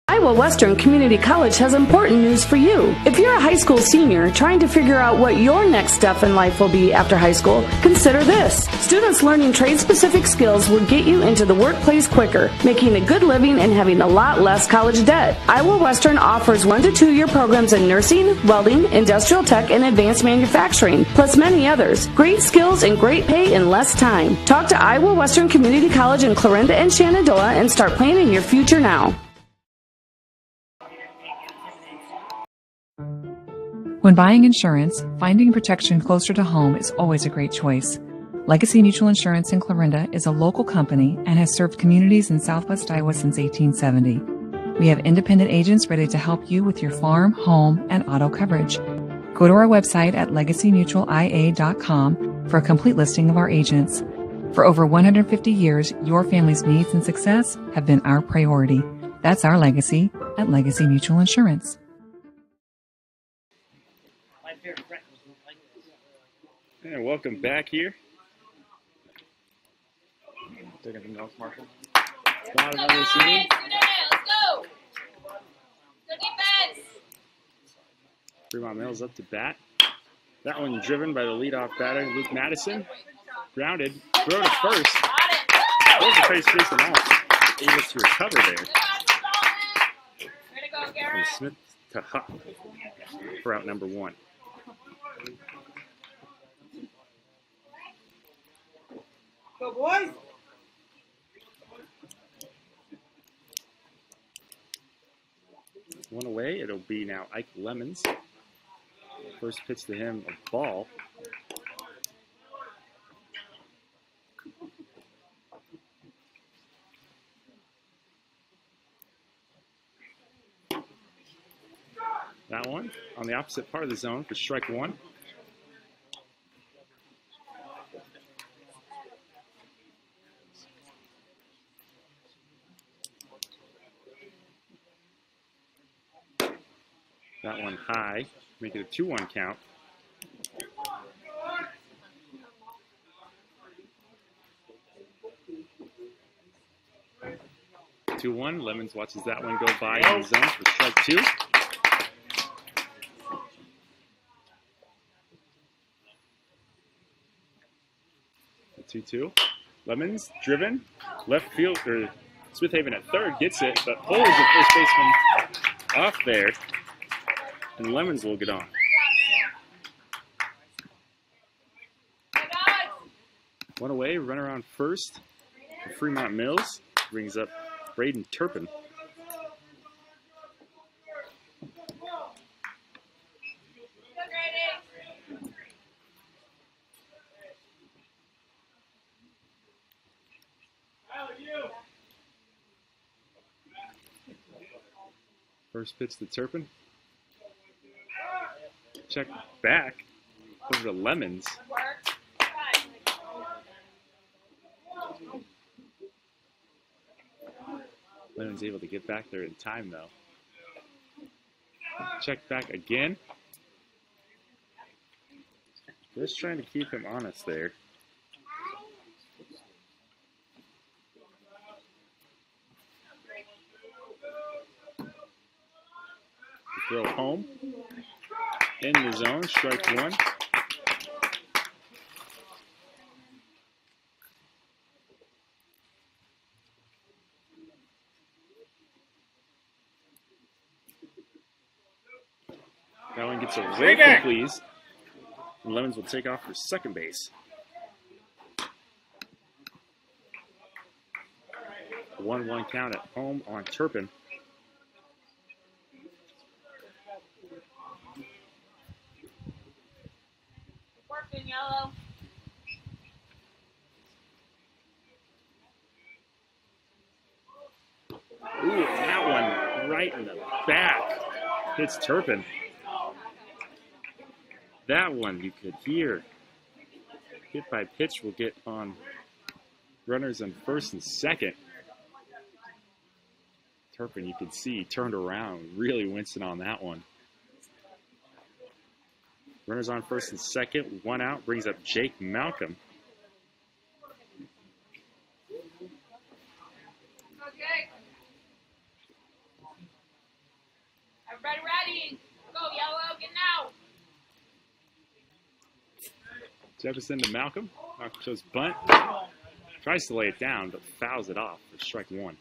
S9: Iowa Western Community College has important news for you. If you're a high school senior trying to figure out what your next step in life will be after high school, consider this. Students learning trade-specific skills will get you into the workplace quicker, making a good living and having a lot less college debt. Iowa Western offers 1 to 2 year programs in nursing, welding, industrial tech, and advanced manufacturing, plus many others. Great skills and great pay in less time. Talk to Iowa Western Community College in Clarinda and Shenandoah and start planning your future now.
S10: When buying insurance, finding protection closer to home is always a great choice. Legacy Mutual Insurance in Clarinda is a local company and has served communities in Southwest Iowa since 1870. We have independent agents ready to help you with your farm, home, and auto coverage. Go to our website at legacymutualia.com for a complete listing of our agents. For over 150 years, your family's needs and success have been our priority. That's our legacy at Legacy Mutual Insurance.
S1: And welcome back here. Taking some notes, Marshall. Bottom of this inning.
S4: Let's go.
S1: Fremont-Mills up to bat. That one driven by the leadoff batter, Luke Madison. Grounded. Throw to first. There's a face facing off. Able to recover there. From Smith to Huck for out number 1.
S5: Go, boys.
S1: One away. It'll be now Ike Lemons. First pitch to him, a ball. That one on the opposite part of the zone for strike 1. That one high, make it a 2-1 count. Lemons watches that one go by in the zone for strike 2. The 2-2. Lemons driven, left field, or Smithhaven at third gets it, but pulls the first baseman off there. And Lemons will get on. One away, run around first for Fremont-Mills. Brings up Braden Turpin. First pitch to Turpin. Check back over to Lemons. Lemon's able to get back there in time, though. Check back again. Just trying to keep him honest there. Throw home. In the zone, strike one. That one gets away from please. And Lemons will take off for second base. 1-1 count at home on Turpin.
S4: Working yellow.
S1: Ooh, that one right in the back. Hits Turpin. That one you could hear. Hit by pitch will get on runners on first and second. Turpin, you could see, turned around, really wincing on that one. Runners on first and second, one out, brings up Jake Malcolm.
S4: Okay. Everybody ready? Go, yellow, get out.
S1: Jefferson to Malcolm. Malcolm shows bunt. Tries to lay it down, but fouls it off for strike one.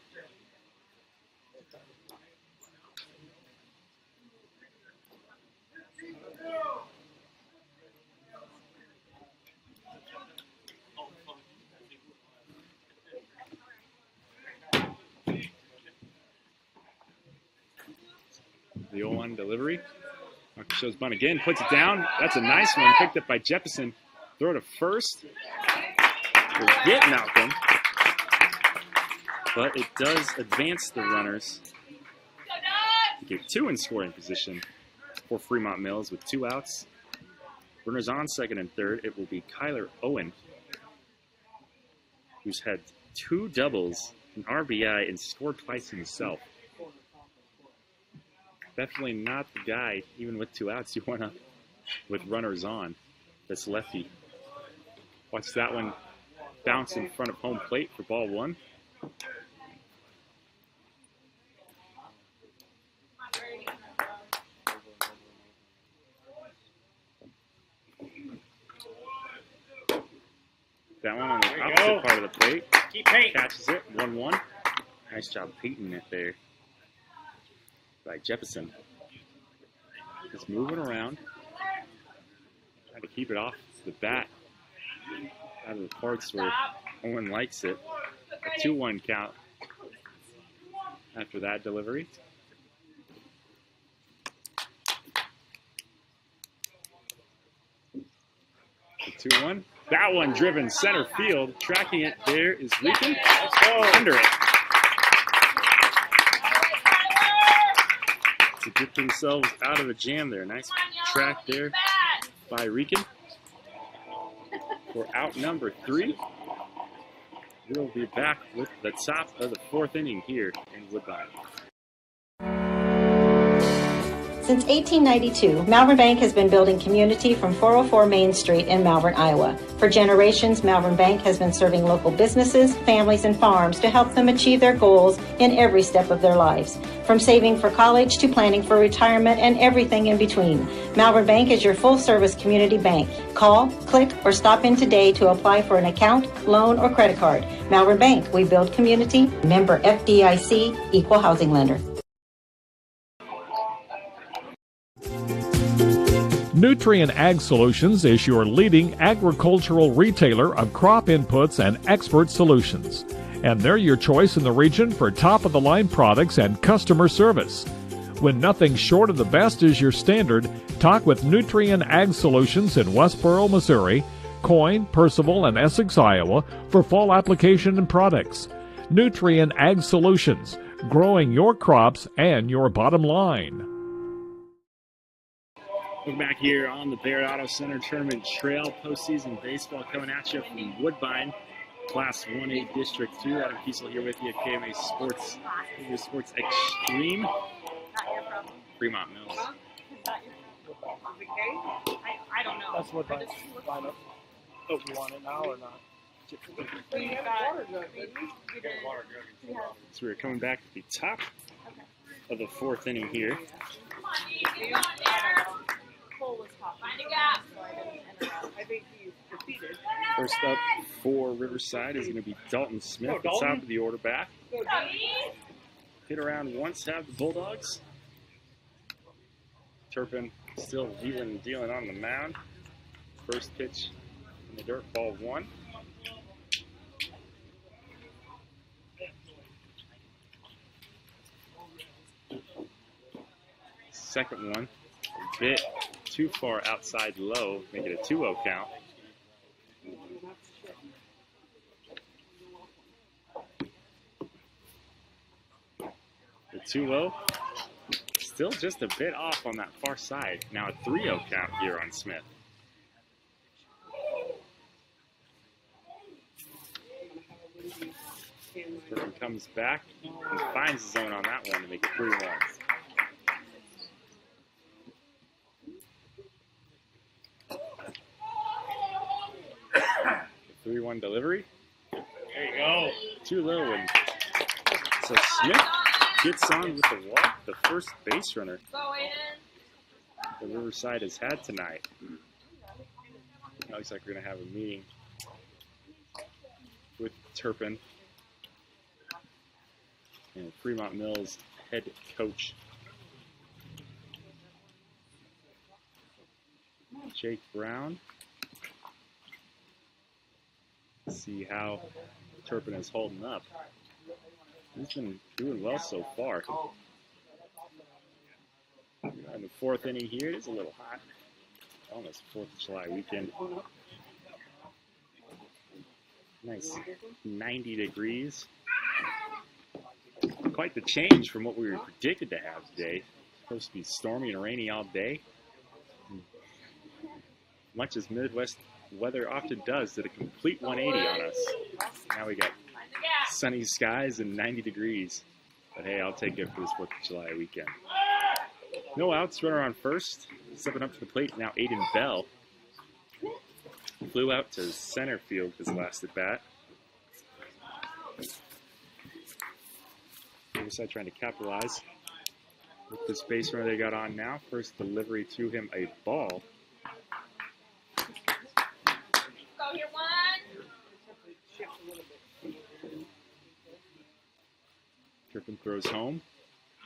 S1: The 0-1 delivery. Malcolm shows bunt again, puts it down. That's a nice one, picked up by Jefferson. Throw to first. Forget Malcolm. But it does advance the runners to get two in scoring position for Fremont-Mills with two outs. Runners on second and third. It will be Kyler Owen, who's had two doubles, an RBI, and scored twice himself. Definitely not the guy, even with two outs, you want to, with runners on. That's lefty. Watch that one bounce in front of home plate for ball one. That one on the opposite part of the plate. Catches it, 1-1. Nice job painting it there by Jefferson. Just moving around. Trying to keep it off the bat. Out of the parks where Owen likes it. A 2-1 count after that delivery. The 2-1. That one driven center field. Tracking it there is Rican. Under it. To get themselves out of a jam there. Nice track there by Rican. For out number 3. We'll be back with the top of the 4th inning here in Woodbine.
S11: Since 1892, Malvern Bank has been building community from 404 Main Street in Malvern, Iowa. For generations, Malvern Bank has been serving local businesses, families, and farms to help them achieve their goals in every step of their lives. From saving for college to planning for retirement and everything in between, Malvern Bank is your full-service community bank. Call, click, or stop in today to apply for an account, loan, or credit card. Malvern Bank, we build community. Member FDIC, Equal Housing Lender.
S12: Nutrien Ag Solutions is your leading agricultural retailer of crop inputs and expert solutions. And they're your choice in the region for top-of-the-line products and customer service. When nothing short of the best is your standard, talk with Nutrien Ag Solutions in Westboro, Missouri, Coyne, Percival, and Essex, Iowa for fall application and products. Nutrien Ag Solutions, growing your crops and your bottom line.
S1: Look back here on the Barrett Auto Center Tournament Trail. Postseason baseball coming at you from Woodbine. Class 1A District 2. Adam Kiesel here with you at KMA Sports, Sports Extreme, Fremont-Mills.
S4: I don't know.
S13: That's what I line up. Oh, you want it now or not?
S1: So we're coming back to the top of the fourth inning here.
S5: I think he's defeated.
S1: First up for Riverside is going to be Dalton Smith, at the top of the order back. Hit around once, have the Bulldogs. Turpin still wheeling and dealing on the mound. First pitch in the dirt, ball 1. Second one, a bit too far outside low, make it a 2-0 count. The 2-0, still just a bit off on that far side. Now a 3-0 count here on Smith. Turpin comes back and finds the zone on that one to make it 3-1. The 3-1 delivery. There you go. Too low, and so Smith gets on with the walk, the first base runner the Riverside has had tonight. It looks like we're going to have a meeting with Turpin and Fremont-Mills head coach Jake Brown. See how Turpin is holding up. He's been doing well so far. In the fourth inning here, it is a little hot. Almost 4th of July weekend. Nice 90 degrees. Quite the change from what we were predicted to have today. Supposed to be stormy and rainy all day. Much as Midwest weather often does, did a complete 180 on us. Now we got sunny skies and 90 degrees. But hey, I'll take it for this 4th of July weekend. No outs, runner on first. Stepping up to the plate now, Aiden Bell. Flew out to center field his last at bat. Riverside trying to capitalize with this base runner they got on now. First delivery to him, a ball.
S4: Here, 1.
S1: Turpin throws home.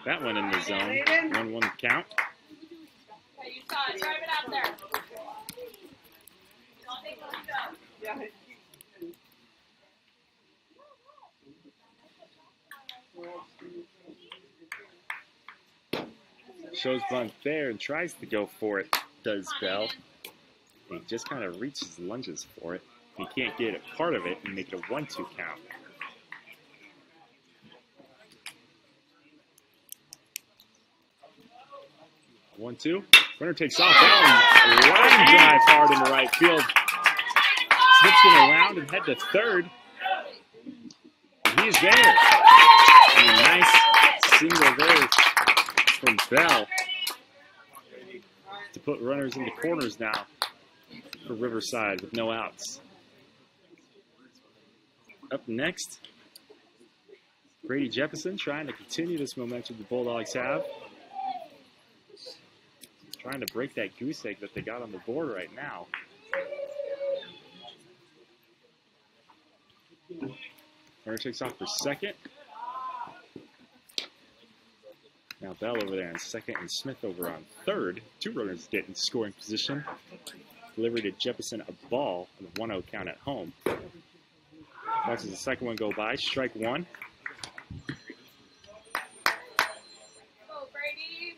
S1: That one in the zone. 1-1 count.
S4: Okay, you saw it. Drive it out there. Don't take
S1: it. Shows bunt there and tries to go for it, does Bell. He just kind of reaches, lunges for it. He can't get it part of it and make it a 1-2 count. One, 2. Runner takes off. That one, line drive hard into right field. Smith's going to round and head to third. And he's there. And a nice single there from Bell to put runners into corners now for Riverside with no outs. Up next, Brady Jefferson trying to continue this momentum the Bulldogs have. Trying to break that goose egg that they got on the board right now. Runner takes off for second. Now Bell over there in second and Smith over on third. 2 runners get in scoring position. Delivery to Jefferson, a ball, and a 1-0 count at home. Watches the second one go by. Strike 1.
S4: Go, Brady.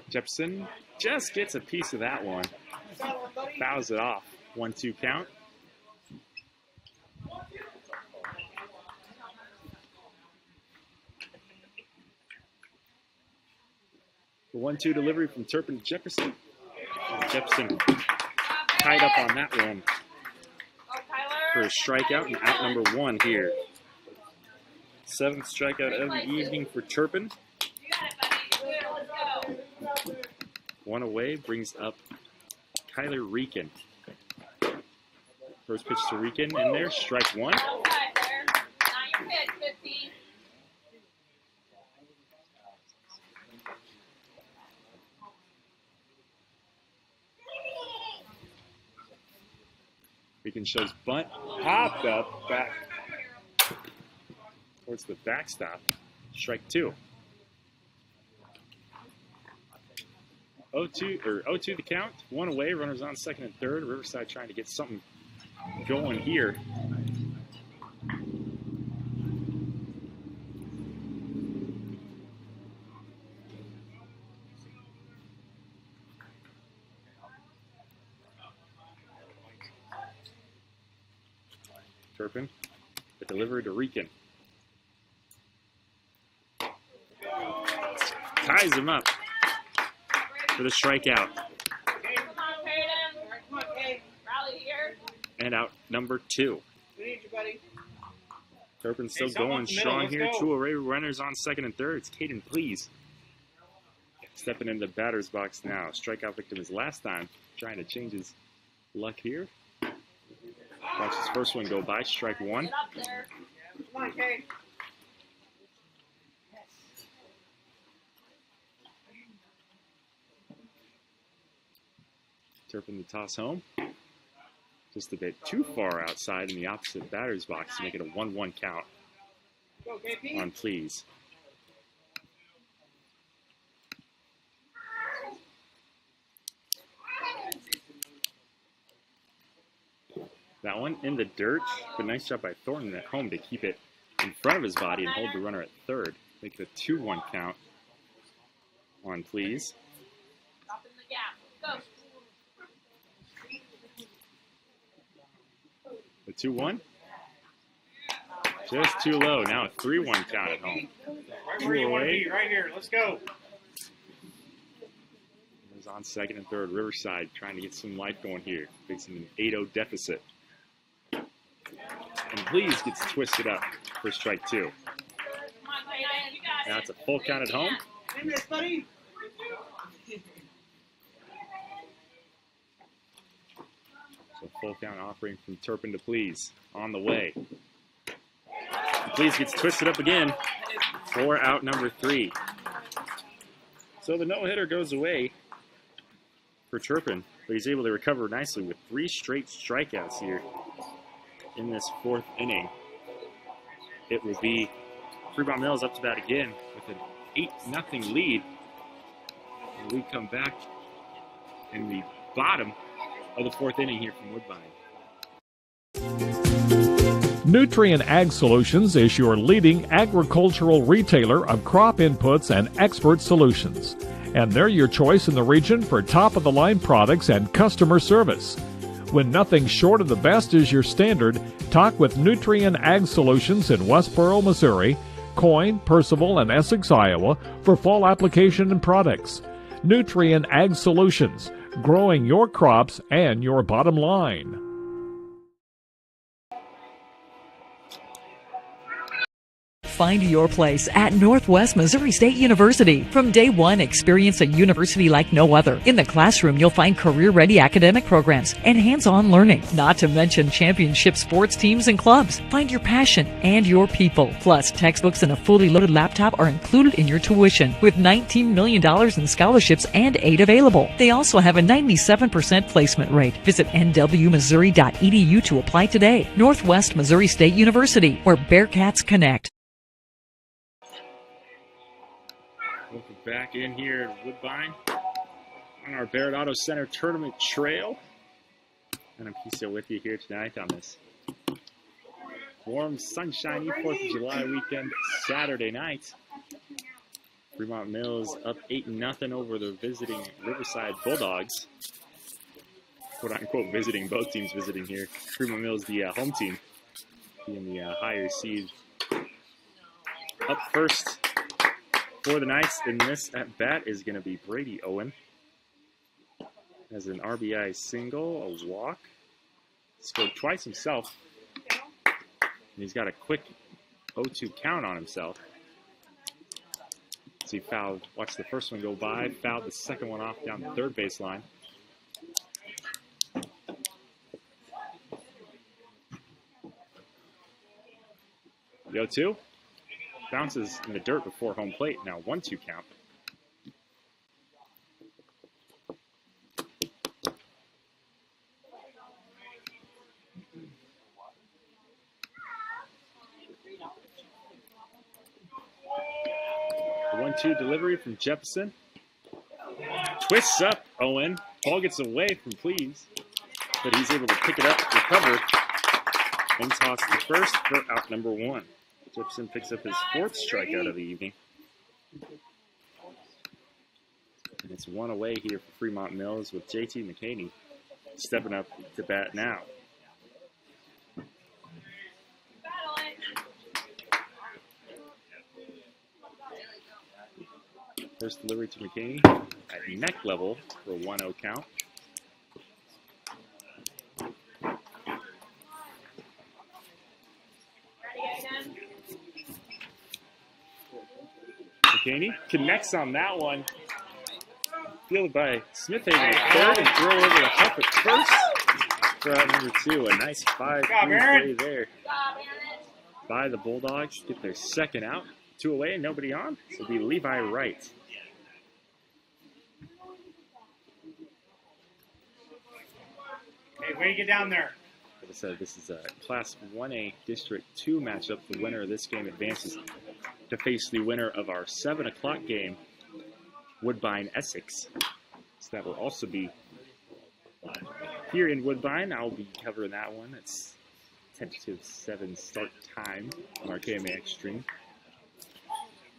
S1: Jefferson just gets a piece of that one. Fouls it off. 1-2 count. The 1-2 delivery from Turpin to Jefferson. Jefferson tied up on that one for a strikeout and out number 1 here. 7th strikeout of the evening for Turpin. 1 away brings up Kyler Rieken. First pitch to Rieken in there, strike 1. Rieken shows bunt, popped up, back towards the backstop. Strike 2. 0-2 the count. 1 away. Runners on second and third. Riverside trying to get something going here. Turpin, the delivery to Rieken. Ties him up for the strikeout. And out number 2. Turpin still going strong here. 2 away, runners on second and third. It's Caden Please stepping in the batter's box now. Strikeout victim his last time. Trying to change his luck here. Watch his first one go by. Strike 1.
S5: Come on, Kay.
S1: Turpin to toss home. Just a bit too far outside in the opposite batter's box to make it a 1-1 count on Please. That one in the dirt, but nice job by Thornton at home to keep it in front of his body and hold the runner at third. Make it a 2-1 count on Please. The 2-1. Just too low. Now a 3-1 count at home.
S13: Right where you want to be, right here. Let's go.
S1: He's on second and third. Riverside trying to get some life going here. Facing an 8-0 deficit. And Please gets twisted up for strike 2. Now it's a full count at home. So full count offering from Turpin to Please on the way. And Please gets twisted up again for out number 3. So the no-hitter goes away for Turpin, but he's able to recover nicely with 3 straight strikeouts here in this 4th inning. It will be Fremont-Mills up to bat again with an 8-0 lead. And we come back in the bottom of the 4th inning here from Woodbine.
S12: Nutrien Ag Solutions is your leading agricultural retailer of crop inputs and expert solutions. And they're your choice in the region for top-of-the-line products and customer service. When nothing short of the best is your standard, talk with Nutrien Ag Solutions in Westboro, Missouri, Coyne, Percival, and Essex, Iowa for fall application and products. Nutrien Ag Solutions, growing your crops and your bottom line.
S14: Find your place at Northwest Missouri State University. From day one, experience a university like no other. In the classroom, you'll find career-ready academic programs and hands-on learning, not to mention championship sports teams and clubs. Find your passion and your people. Plus, textbooks and a fully loaded laptop are included in your tuition, with $19 million in scholarships and aid available. They also have a 97% placement rate. Visit nwmissouri.edu to apply today. Northwest Missouri State University, where Bearcats connect.
S1: Welcome back in here at Woodbine on our Barrett Auto Center Tournament Trail. And I'm Kiesel with you here tonight on this warm, sunshiny 4th of July weekend, Saturday night. Fremont-Mills up 8-0 over the visiting Riverside Bulldogs. Quote-unquote visiting, both teams visiting here. Fremont-Mills, the home team, being the higher seed. Up first for the Knights in this at-bat is going to be Brady Owen. Has an RBI single, a walk. Scored twice himself. And he's got a quick 0-2 count on himself. So he fouled, watched the first one go by, fouled the second one off down the third baseline. The 0-2 bounces in the dirt before home plate. Now 1-2 count. The 1-2 delivery from Jefferson. Twists up Owen. Ball gets away from Please, but he's able to pick it up, recover, and toss to first for out number 1. Jefferson picks up his 4th strikeout of the evening. And it's 1 away here for Fremont-Mills with JT McCaney stepping up to bat now. First delivery to McCaney at neck level for a 1-0 count. McCaney connects on that one. Fielded by Smithhaven at third and throw over the hump at first for out number 2. A nice 5-3 play there by the Bulldogs. Get their second out. 2 away and nobody on. So it'll be Levi Wright.
S13: Hey, way to get down there.
S1: Like I said, this is a Class 1A District 2 matchup. The winner of this game advances to face the winner of our 7 o'clock game, Woodbine Essex. So that will also be here in Woodbine. I'll be covering that one. It's tentative 7 start time on our KMAX stream.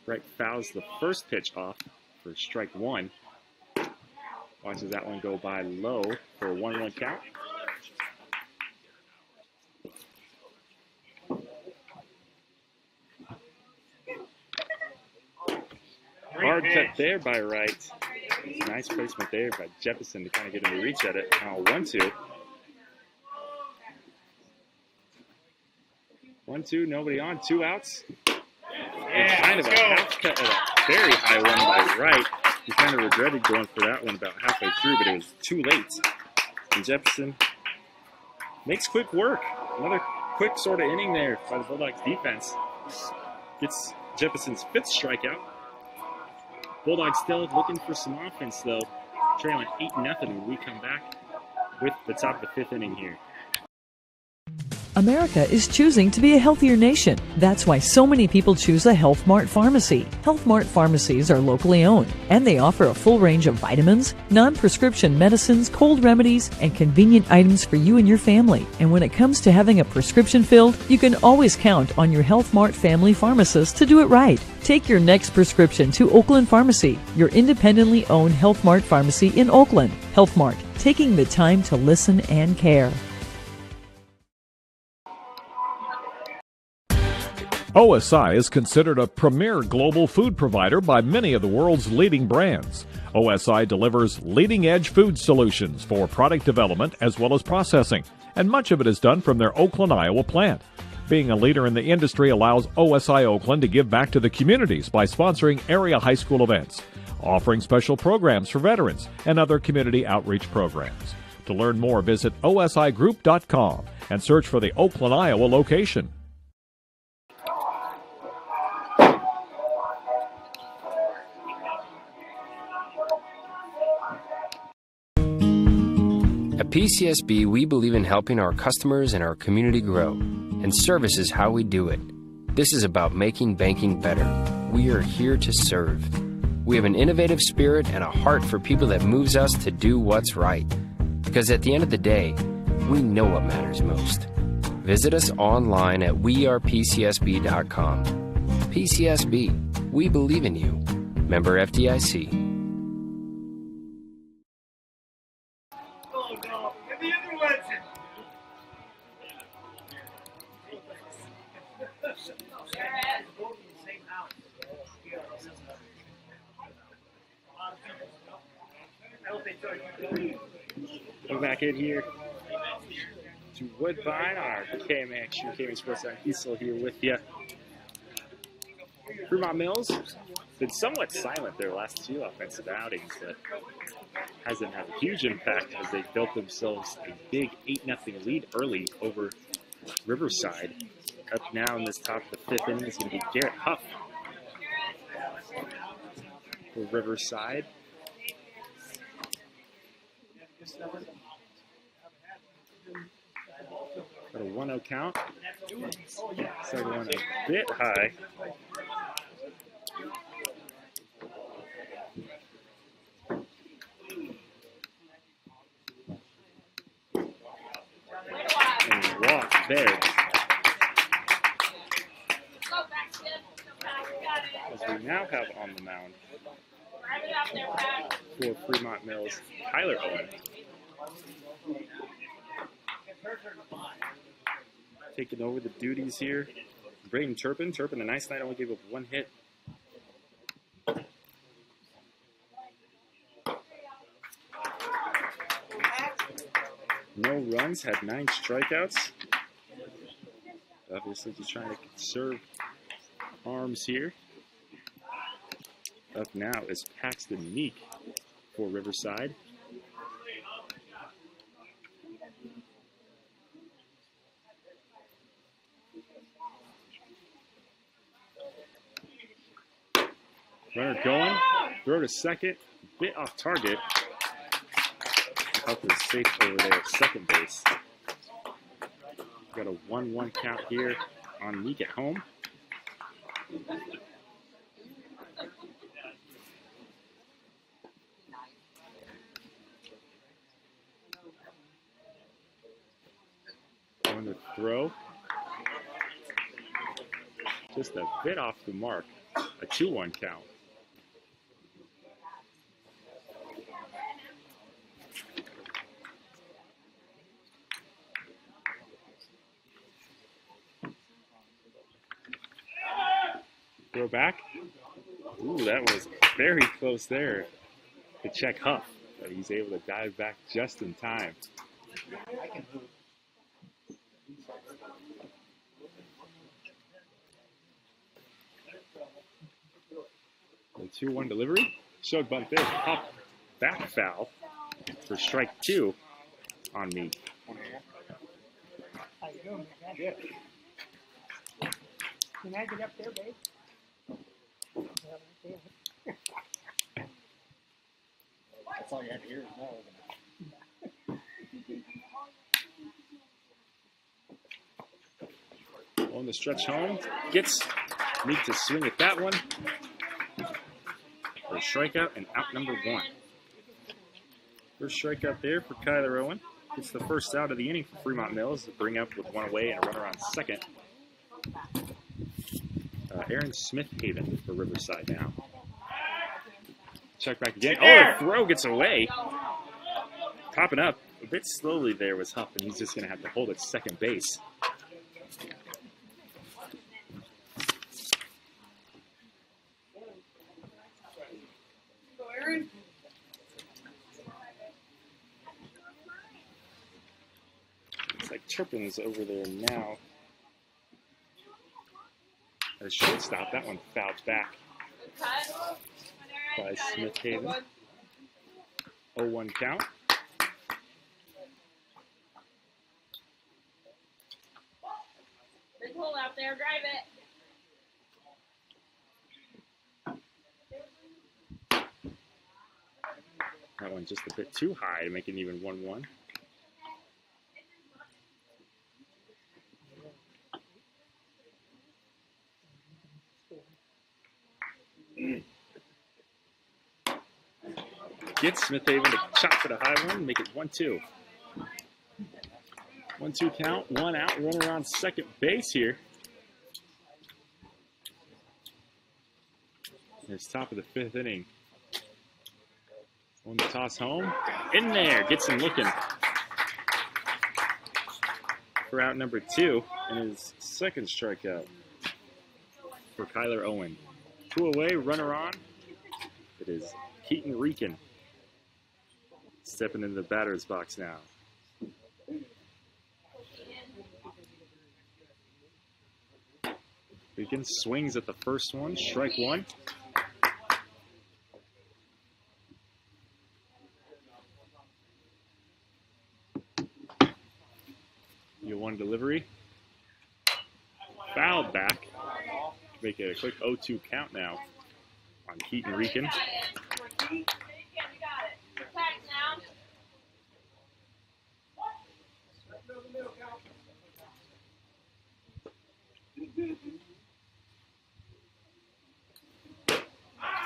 S1: Wright fouls the first pitch off for strike 1. Watches that one go by low for a 1-1 count. Hard cut there by Wright. Nice placement there by Jefferson to kind of get him to reach at it. Now 1-2. 1-2, nobody on, 2 outs. And kind of a half cut at a very high one by Wright. He kind of regretted going for that one about halfway through, but it was too late. And Jefferson makes quick work. Another quick sort of inning there by the Bulldogs defense. Gets Jefferson's 5th strikeout. Bulldogs still looking for some offense, though. Trailing 8-0 when we come back with the top of the 5th inning here.
S14: America is choosing to be a healthier nation. That's why so many people choose a Health Mart pharmacy. Health Mart pharmacies are locally owned, and they offer a full range of vitamins, non-prescription medicines, cold remedies, and convenient items for you and your family. And when it comes to having a prescription filled, you can always count on your Health Mart family pharmacist to do it right. Take your next prescription to Oakland Pharmacy, your independently owned Health Mart pharmacy in Oakland. Health Mart, taking the time to listen and care.
S12: OSI is considered a premier global food provider by many of the world's leading brands. OSI delivers leading-edge food solutions for product development as well as processing, and much of it is done from their Oakland, Iowa plant. Being a leader in the industry allows OSI Oakland to give back to the communities by sponsoring area high school events, offering special programs for veterans, and other community outreach programs. To learn more, visit osigroup.com and search for the Oakland, Iowa location.
S15: At PCSB, we believe in helping our customers and our community grow, and service is how we do it. This is about making banking better. We are here to serve. We have an innovative spirit and a heart for people that moves us to do what's right. Because at the end of the day, we know what matters most. Visit us online at wearepcsb.com. PCSB, we believe in you. Member FDIC.
S1: We're back in here to Woodbine, our KMA Sports on Kiesel here with you. Fremont-Mills been somewhat silent their last two offensive outings, but hasn't had a huge impact as they built themselves a big 8-0 lead early over Riverside. Up now in this top of the fifth inning is going to be Garrett Huff for Riverside. Got a 1-0 count. Second one a bit high. And walk there. As we now have on the mound for Fremont-Mills, Tyler Owen. Taking over the duties here. Braden Turpin. Turpin, a nice night, only gave up one hit. No runs, had 9 strikeouts. Obviously just trying to conserve arms here. Up now is Paxton Meek for Riverside. Runner going, throw to second, bit off target. Huff is safe over there at second base. Got a 1-1 count here on Meek at home. Going to throw. Just a bit off the mark. A 2-1 count. Throw back. Ooh, that was very close there to check Huff. But he's able to dive back just in time. The 2-1 delivery. Showed bunt there. Pop back foul for strike 2 on me.
S5: How you doing, man? Good. Can I get up there, babe? That's all you had to hear is no.
S1: On the stretch home. Gets Meek to swing at that one. For a strikeout and out number 1. First strikeout there for Kyler Owen. Gets the first out of the inning for Fremont-Mills to bring up with 1 away and a runner on second. Aaron Smith-Haven for Riverside now. Check back again. Oh, the throw gets away. Popping up a bit slowly there was Huff, and he's just going to have to hold at second base. Looks like Turpin's over there now. A shortstop. That one fouled back by Smith-Haven. 0-1 count.
S4: Big hole out there. Drive it.
S1: That one just a bit too high to make it even 1-1. Gets Smith-Haven to chop for the high one, make it 1-2. 1-2 count, 1 out, runner on second base here. It's top of the 5th inning. On the toss home, in there, gets him looking for out number 2 and his second strikeout for Kyler Owen. 2 away, runner on. It is Keaton Reekin. Stepping into the batter's box now. Beacon swings at the first one, strike one. You one delivery. Fouled back. Make it a quick 0-2 count now on Keaton Rican.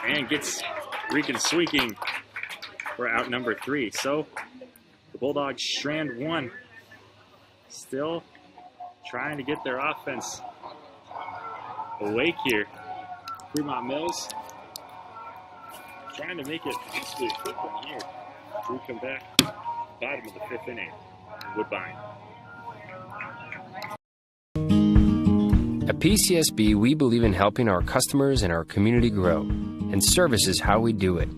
S1: And gets Rican sweeping for out number 3. So the Bulldogs strand one. Still trying to get their offense awake here. Fremont-Mills trying to make it just a quick one here. We come back bottom of the 5th inning. Woodbine.
S15: At PCSB, we believe in helping our customers and our community grow, and service is how we do it.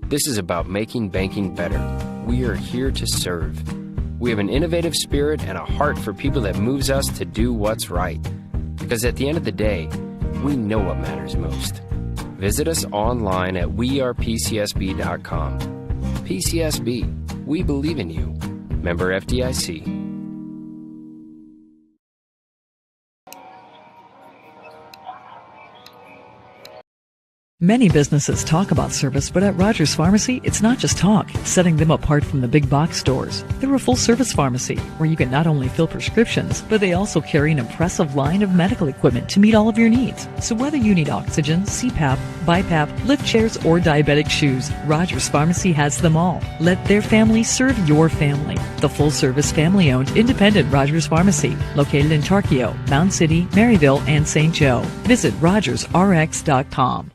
S15: This is about making banking better. We are here to serve. We have an innovative spirit and a heart for people that moves us to do what's right. Because at the end of the day, we know what matters most. Visit us online at wearepcsb.com. PCSB, we believe in you. Member FDIC.
S14: Many businesses talk about service, but at Rogers Pharmacy, it's not just talk, setting them apart from the big box stores. They're a full-service pharmacy where you can not only fill prescriptions, but they also carry an impressive line of medical equipment to meet all of your needs. So whether you need oxygen, CPAP, BiPAP, lift chairs, or diabetic shoes, Rogers Pharmacy has them all. Let their family serve your family. The full-service, family-owned, independent Rogers Pharmacy, located in Tarkio, Mound City, Maryville, and St. Joe. Visit RogersRx.com.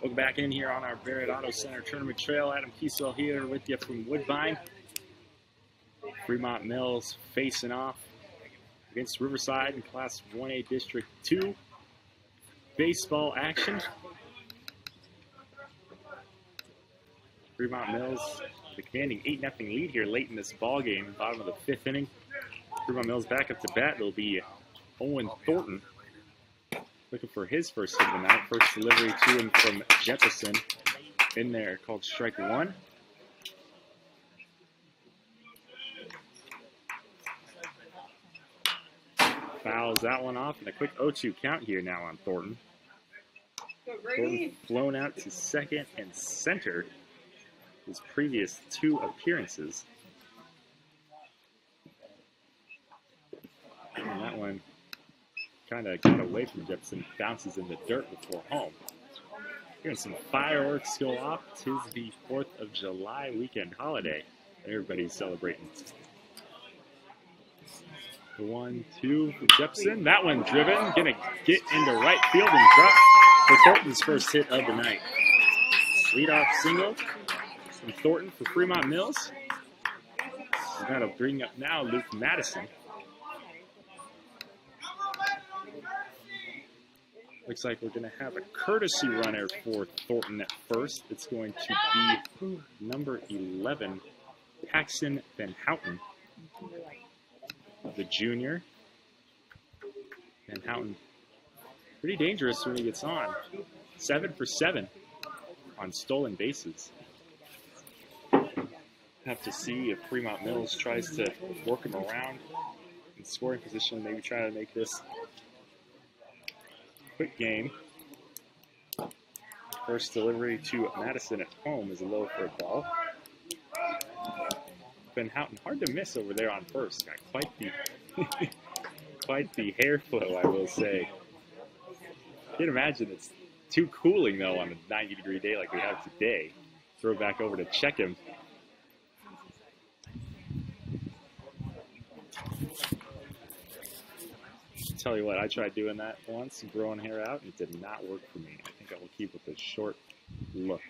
S1: Welcome back in here on our Barrett Auto Center Tournament Trail. Adam Kiesel here with you from Woodbine. Fremont-Mills facing off against Riverside in Class 1A District 2 baseball action. Fremont-Mills commanding 8-0 lead here late in this ball game, bottom of the 5th inning. Fremont-Mills back up to bat. It'll be Owen Thornton looking for his first hit of the night. First delivery to him from Jefferson in there, called strike one. Fouls that one off, and a quick 0-2 count here now on Thornton. Thornton flown out to second and center his previous 2 appearances. And that one kind of got away from Jefferson, bounces in the dirt before home. Hearing some fireworks go off. 'Tis the 4th of July weekend holiday. Everybody's celebrating. The 1-2 for Jefferson. That one driven. Gonna get into right field and drop for Thornton's first hit of the night. Leadoff single from Thornton for Fremont-Mills. We're gonna bring up now Luke Madison. Looks like we're going to have a courtesy runner for Thornton at first. It's going to be number 11, Paxton Van Houten, the junior. Van Houten, pretty dangerous when he gets on. 7 for 7 on stolen bases. Have to see if Fremont-Mills tries to work him around in scoring position, maybe try to make this quick game. First delivery to Madison at home is low for a ball. Van Houten, hard to miss over there on first. Got quite the quite the hair flow, I will say. Can't imagine it's too cooling though on a 90-degree day like we have today. Throw it back over to check him. Tell you what, I tried doing that once, growing hair out, and it did not work for me. I think I will keep with a short look.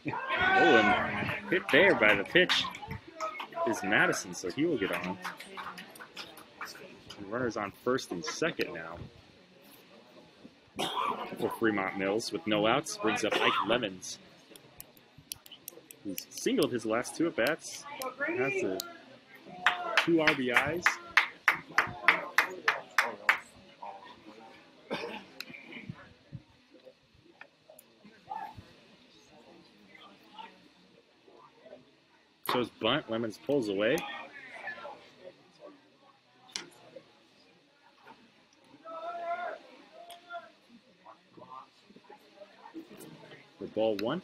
S1: Oh, and hit there by the pitch is Madison, so he will get on. And runners on first and second now for Fremont-Mills with no outs. Brings up Ike Lemons. He's singled his last 2 at-bats. Has 2 RBIs. Shows bunt. Lemons pulls away. For ball 1.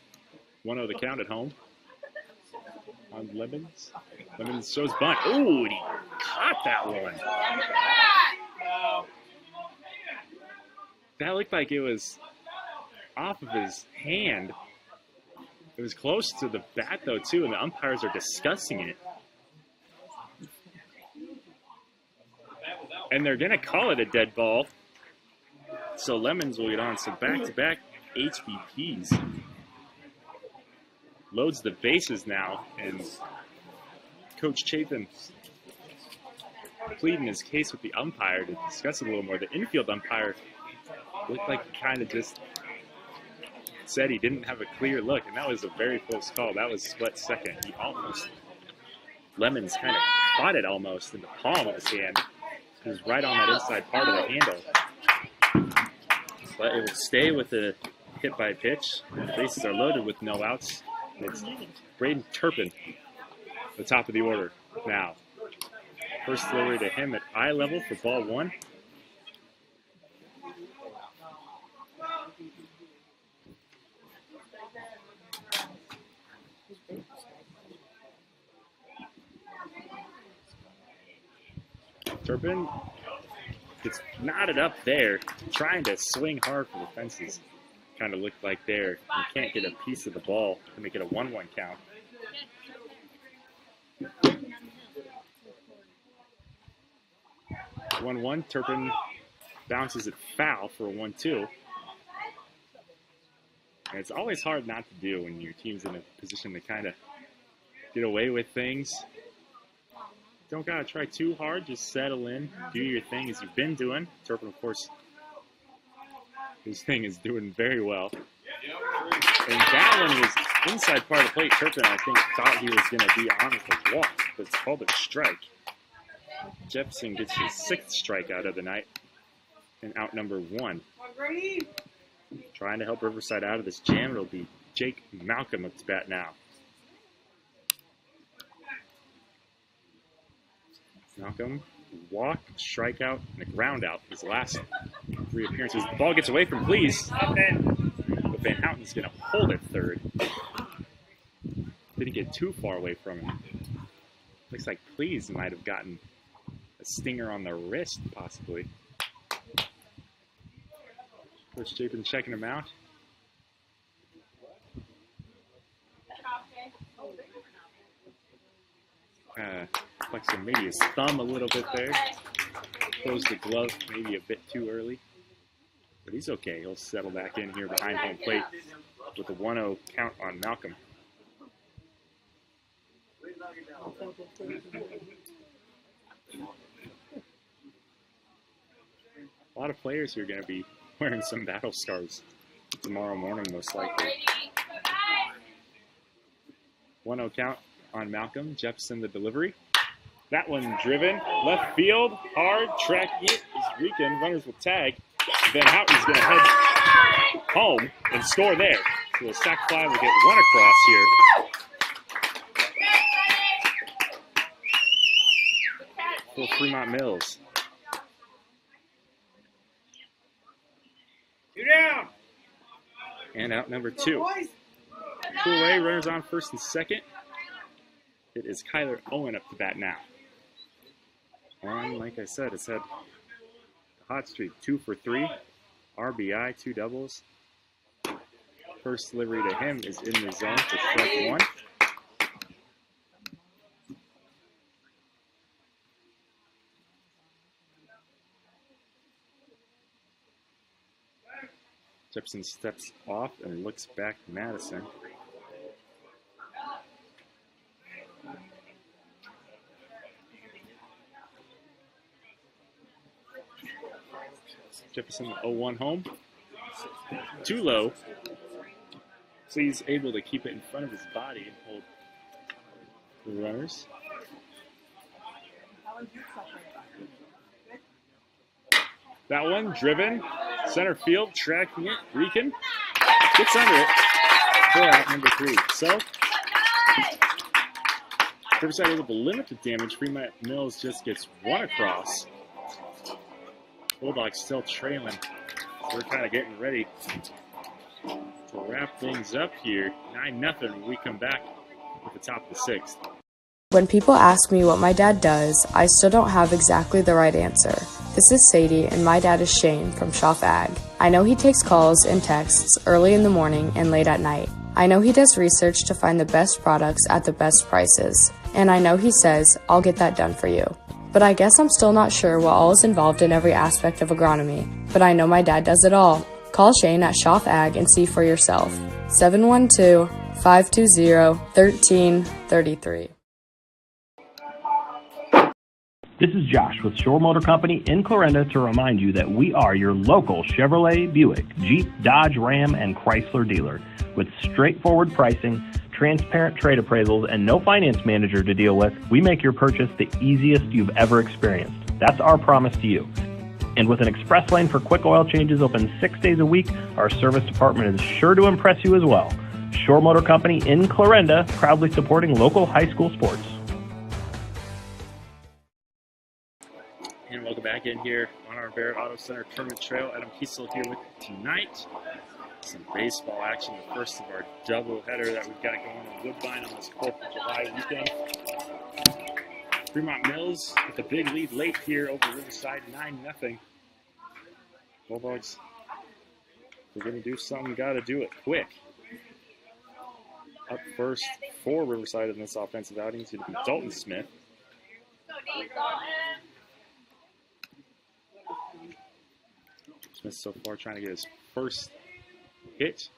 S1: 1-0 the count at home. On Lemons. Lemons shows bunt. Oh, he caught that one. That looked like it was off of his hand. It was close to the bat, though, too, and the umpires are discussing it. And they're going to call it a dead ball. So Lemons will get on some back-to-back HBPs. Loads the bases now, and Coach Chapin pleading his case with the umpire to discuss it a little more. The infield umpire looked like he kind of just said he didn't have a clear look, and that was a very close call. That was split second. He almost, Lemons kind of caught it almost in the palm of his hand. It was right on that inside part of the handle. But it will stay with the hit by pitch. The bases are loaded with no outs. It's Braden Turpin, the top of the order now. First delivery to him at eye level for ball 1. Turpin gets knotted up there, trying to swing hard for the fences. Kind of looked like there. He can't get a piece of the ball to make it a 1-1 count. One, Turpin bounces it foul for a 1-2. And it's always hard not to do when your team's in a position to kind of get away with things. Don't gotta try too hard, just settle in, do your thing as you've been doing. Turpin, of course, his thing is doing very well. And that one was inside part of the plate. Turpin, I think, thought he was going to be on with a walk, but it's called a strike. Jefferson gets his 6th strikeout of the night and out number 1. Trying to help Riverside out of this jam. It'll be Jake Malcolm up to bat now. Malcolm, walk, strikeout, and a ground out. His last 3 appearances. The ball gets away from Please. But Van Houten's going to hold it third. Didn't get too far away from him. Looks like Please might have gotten a stinger on the wrist, possibly. Coach Chapin checking him out. Flexing maybe his thumb a little bit there. Closed the glove maybe a bit too early. But he's okay. He'll settle back in here behind home plate with a 1-0 count on Malcolm. A lot of players who are going to be wearing some battle scars tomorrow morning, most likely. 1-0 count on Malcolm. Jefferson the delivery. That one driven. Left field. Hard. Track it is Rican. Runners will tag. Van Houten's going to head home and score there. So the sac fly will get one across here. For Fremont-Mills.
S7: 2 down.
S1: And out number 2. Pull away, runners on first and second. It is Kyler Owen up to bat now. And like I said, it's had a hot streak, 2 for 3. RBI, 2 doubles. First delivery to him is in the zone for strike 1. Jefferson steps off and looks back to Madison. Jefferson 0-1 home. Too low. So he's able to keep it in front of his body and hold the runners. That one driven, center field, tracking it. Rican gets under it. 4 out, number 3. So Riverside able to limit the damage. Fremont-Mills just gets 1 across. Bulldogs still trailing. We're kind of getting ready to wrap things up here. 9-0 when we come back at the top of the 6th.
S9: When people ask me what my dad does, I still don't have exactly the right answer. This is Sadie, and my dad is Shane from Schaff Ag. I know he takes calls and texts early in the morning and late at night. I know he does research to find the best products at the best prices. And I know he says, I'll get that done for you. But I guess I'm still not sure what all is involved in every aspect of agronomy. But I know my dad does it all. Call Shane at Schaff Ag and see for yourself. 712-520-1333.
S16: This is Josh with Shore Motor Company in Clarinda to remind you that we are your local Chevrolet, Buick, Jeep, Dodge, Ram, and Chrysler dealer. With straightforward pricing, transparent trade appraisals, and no finance manager to deal with, we make your purchase the easiest you've ever experienced. That's our promise to you. And with an express lane for quick oil changes open 6 days a week, our service department is sure to impress you as well. Shore Motor Company in Clarinda, proudly supporting local high school sports.
S1: And welcome back in here on our Barrett Auto Center Tournament Trail. Adam Kiesel here with you tonight. Some baseball action, the first of our doubleheader that we've got going on Woodbine on this 4th of July weekend. Fremont-Mills with a big lead late here over Riverside, 9-0. Bulldogs, if we're going to do something, got to do it quick. Up first for Riverside in this offensive outing is going to be Dalton Smith. Smith so far trying to get his first hit.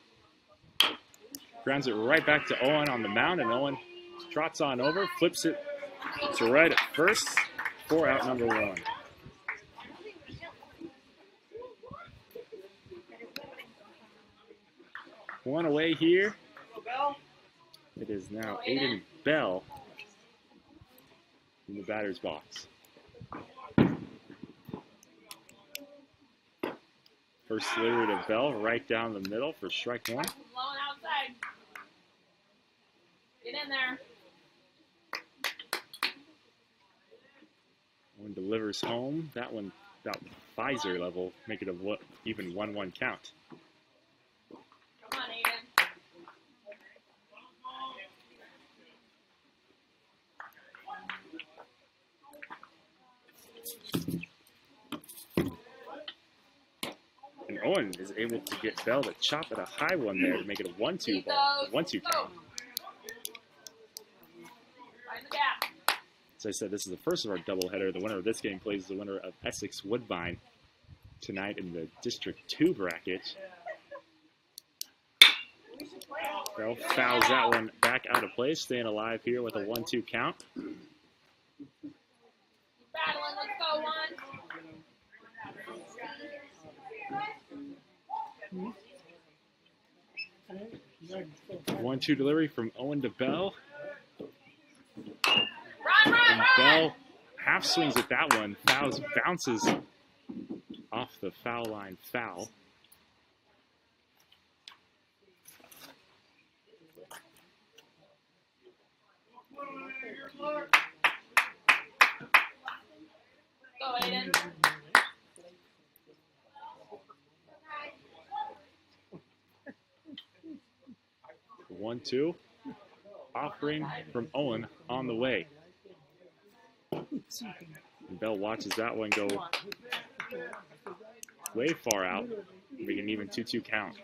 S1: Grounds it right back to Owen on the mound, and Owen trots on over, flips it to right at first. 4 out, number 1. One away here. It is now Aiden Bell in the batter's box. First delivery to Bell, right down the middle for strike 1.
S4: Blowing outside. Get in there.
S1: One delivers home. That one about Pfizer level, make it a even 1-1 count.
S4: Come on, Aiden.
S1: And Owen is able to get Bell to chop at a high one there to make it a 1-2 ball, 1-2 count.
S4: Find the gap.
S1: As I said, this is the first of our doubleheader. The winner of this game plays the winner of Essex Woodbine tonight in the District 2 bracket. Bell fouls that one back out of play, staying alive here with a 1-2 count.
S4: Battling, let's go, 1.
S1: 1-2 delivery from Owen to Bell.
S4: Run!
S1: Bell half swings at that one, bounces off the foul line foul.
S4: Go, Aiden.
S1: 1-2. Offering from Owen on the way. And Bell watches that one go way far out, making an even 2-2 count.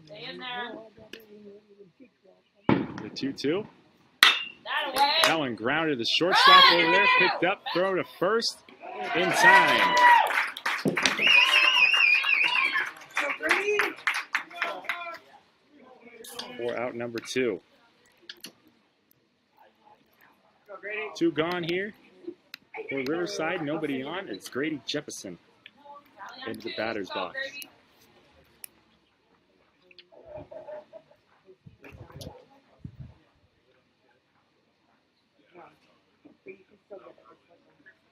S4: Stay in there.
S1: The 2-2.
S4: That away.
S1: That one grounded the shortstop over there, picked up, throw to first in time. For out number 2. 2 gone here for Riverside. Nobody on. It's Grady Jefferson. into the batter's box.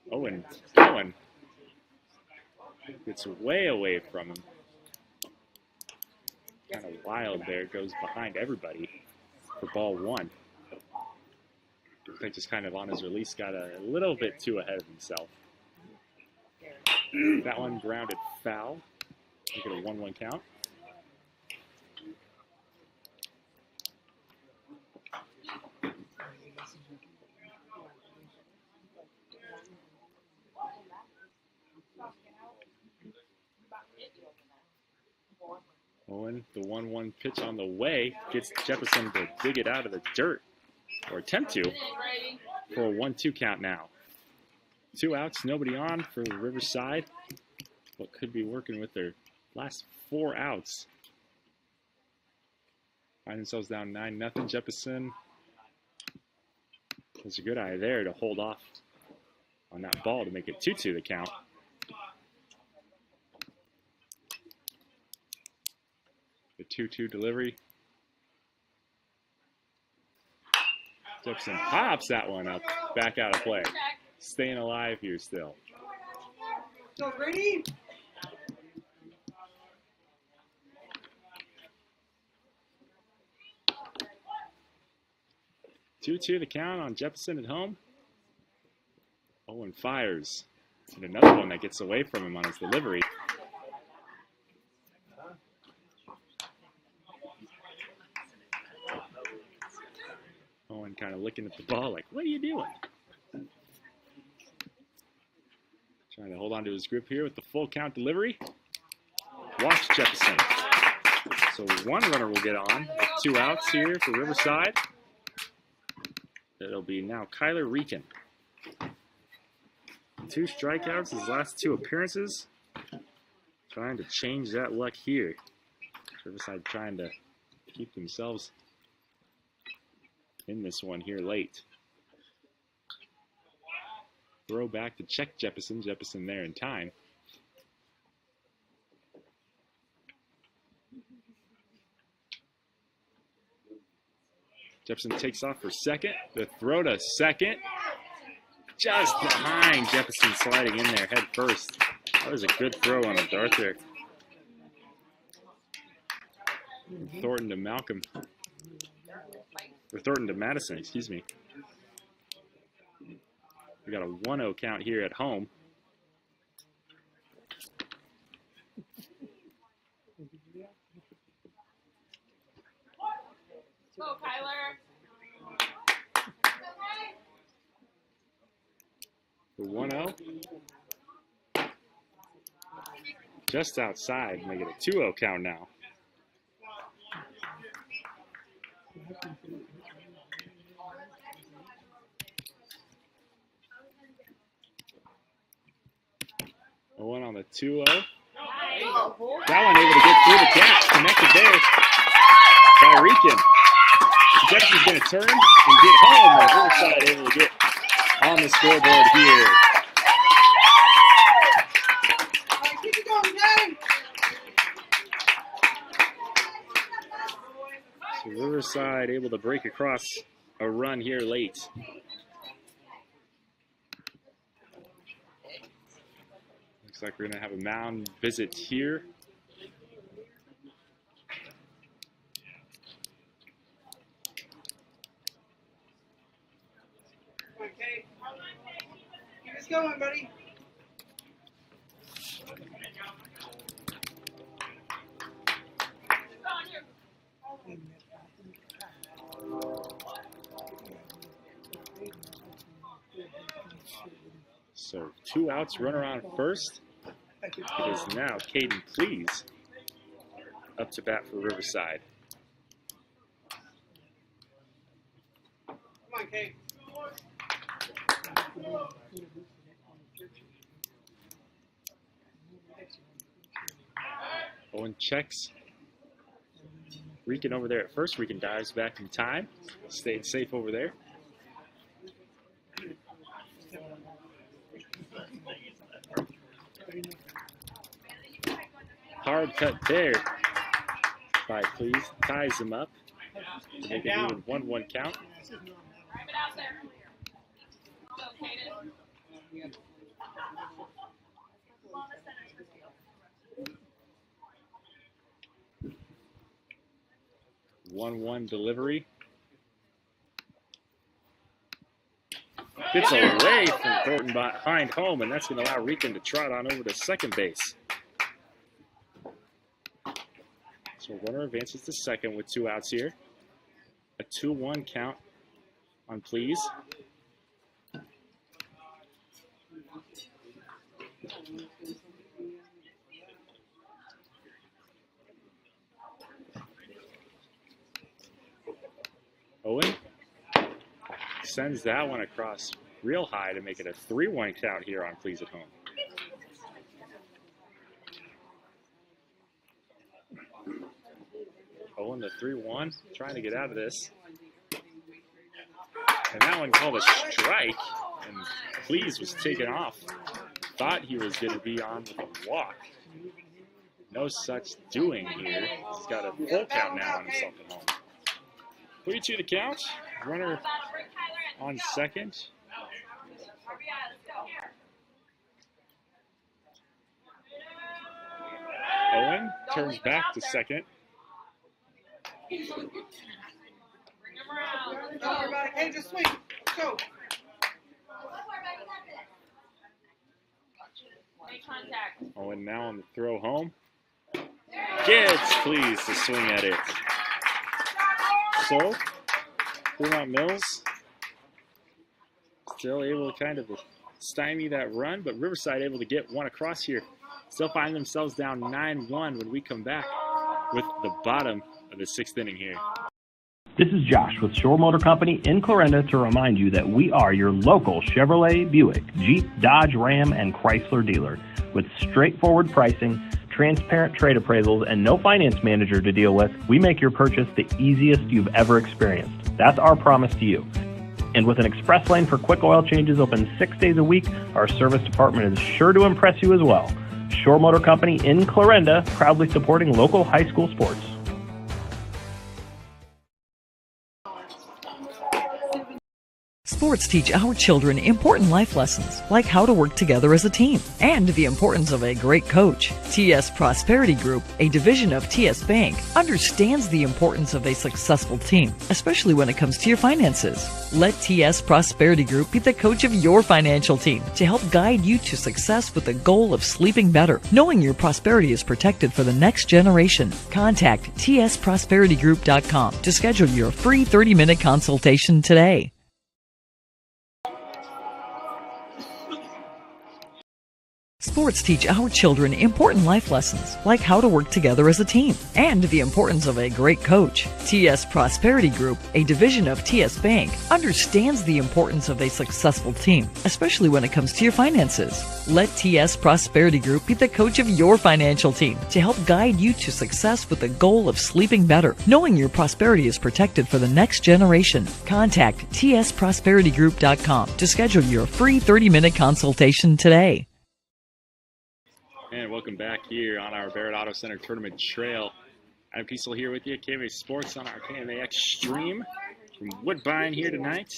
S1: Owen gets way away from him. Kind of wild there. Goes behind everybody for ball one. Looks like just kind of on his release got a little bit too ahead of himself. That one grounded foul. Make it a 1-1 count. Owen, the 1-1 pitch on the way, gets Jefferson to dig it out of the dirt, or attempt to, for a 1-2 count now. 2 outs, nobody on for Riverside. What could be working with their last 4 outs. Find themselves down 9-0. Jefferson has a good eye there to hold off on that ball to make it 2-2 the count. The 2-2 delivery. Jefferson pops that one up, back out of play. Staying alive here still.
S17: Ready?
S1: 2-2 the count on Jefferson at home. Owen fires. And another one that gets away from him on his delivery. Owen kind of looking at the ball like, what are you doing? Trying to hold on to his grip here with the full count delivery. Walks Jefferson. So 1 runner will get on with 2 outs here for Riverside. It'll be now Kyler Rieken. 2 strikeouts his last 2 appearances. Trying to change that luck here. Riverside trying to keep themselves in this one here late. Throw back to check Jefferson. Jefferson there in time. Jefferson takes off for second. The throw to second. Just behind Jefferson, sliding in there head first. That was a good throw on a dart there. Thornton to Malcolm. Or Thornton to Madison, excuse me. We got a 1-0 count here at home.
S4: Go, Kyler.
S1: The 1-0. Just outside, make it a 2-0 count now. One on the 2-0. That one able to get through the gap. Connected there by Rieken. Jefferson's going to turn and get home. Riverside able to get on the scoreboard here.
S17: Keep it going, Jay.
S1: So Riverside able to break across a run here late. Looks like we're going to have a mound visit here.
S17: Okay. Keep us going, buddy.
S1: So 2 outs, runner on first. It is now Caden Please up to bat for Riverside.
S17: Come on, Kate.
S1: Owen checks. Rieken over there at first. Rieken dives back in time. Stayed safe over there. Hard cut there by Please. Ties him up to make it even 1-1 count. 1-1 delivery. Gets away from Thornton behind home, and that's going to allow Rican to trot on over to second base. So runner advances to second with 2 outs here. A 2-1 count on Please. Owen sends that one across real high to make it a 3-1 count here on Please at home. Owen the 3-1, trying to get out of this. And that one called a strike, and Please was taken off. Thought he was going to be on with a walk. No such doing here. He's got a full count now on himself at home. 3-2 the count. Runner on second. Owen turns back to second.
S17: Don't worry about it. Hey, just swing. Go.
S1: Owen now on the throw home. Gets Please to swing at it. So, Fremont-Mills still able to kind of stymie that run, but Riverside able to get one across here. Still find themselves down 9-1 when we come back with the bottom of the 6th inning here.
S16: This is Josh with Shore Motor Company in Clarinda to remind you that we are your local Chevrolet, Buick, Jeep, Dodge, Ram, and Chrysler dealer. With straightforward pricing, transparent trade appraisals, and no finance manager to deal with, we make your purchase the easiest you've ever experienced. That's our promise to you. And with an express lane for quick oil changes open 6 days a week, our service department is sure to impress you as well. Shore Motor Company in Clarinda, proudly supporting local high school sports.
S14: Sports teach our children important life lessons, like how to work together as a team and the importance of a great coach. TS Prosperity Group, a division of TS Bank, understands the importance of a successful team, especially when it comes to your finances. Let TS Prosperity Group be the coach of your financial team to help guide you to success with the goal of sleeping better, knowing your prosperity is protected for the next generation. Contact tsprosperitygroup.com to schedule your free 30-minute consultation today. Sports teach our children important life lessons, like how to work together as a team and the importance of a great coach. TS Prosperity Group, a division of TS Bank, understands the importance of a successful team, especially when it comes to your finances. Let TS Prosperity Group be the coach of your financial team to help guide you to success with the goal of sleeping better, knowing your prosperity is protected for the next generation. Contact tsprosperitygroup.com to schedule your free 30-minute consultation today.
S1: And welcome back here on our Barrett Auto Center Tournament Trail. I'm Kiesel here with you, KMA Sports on our KMAX stream from Woodbine here tonight.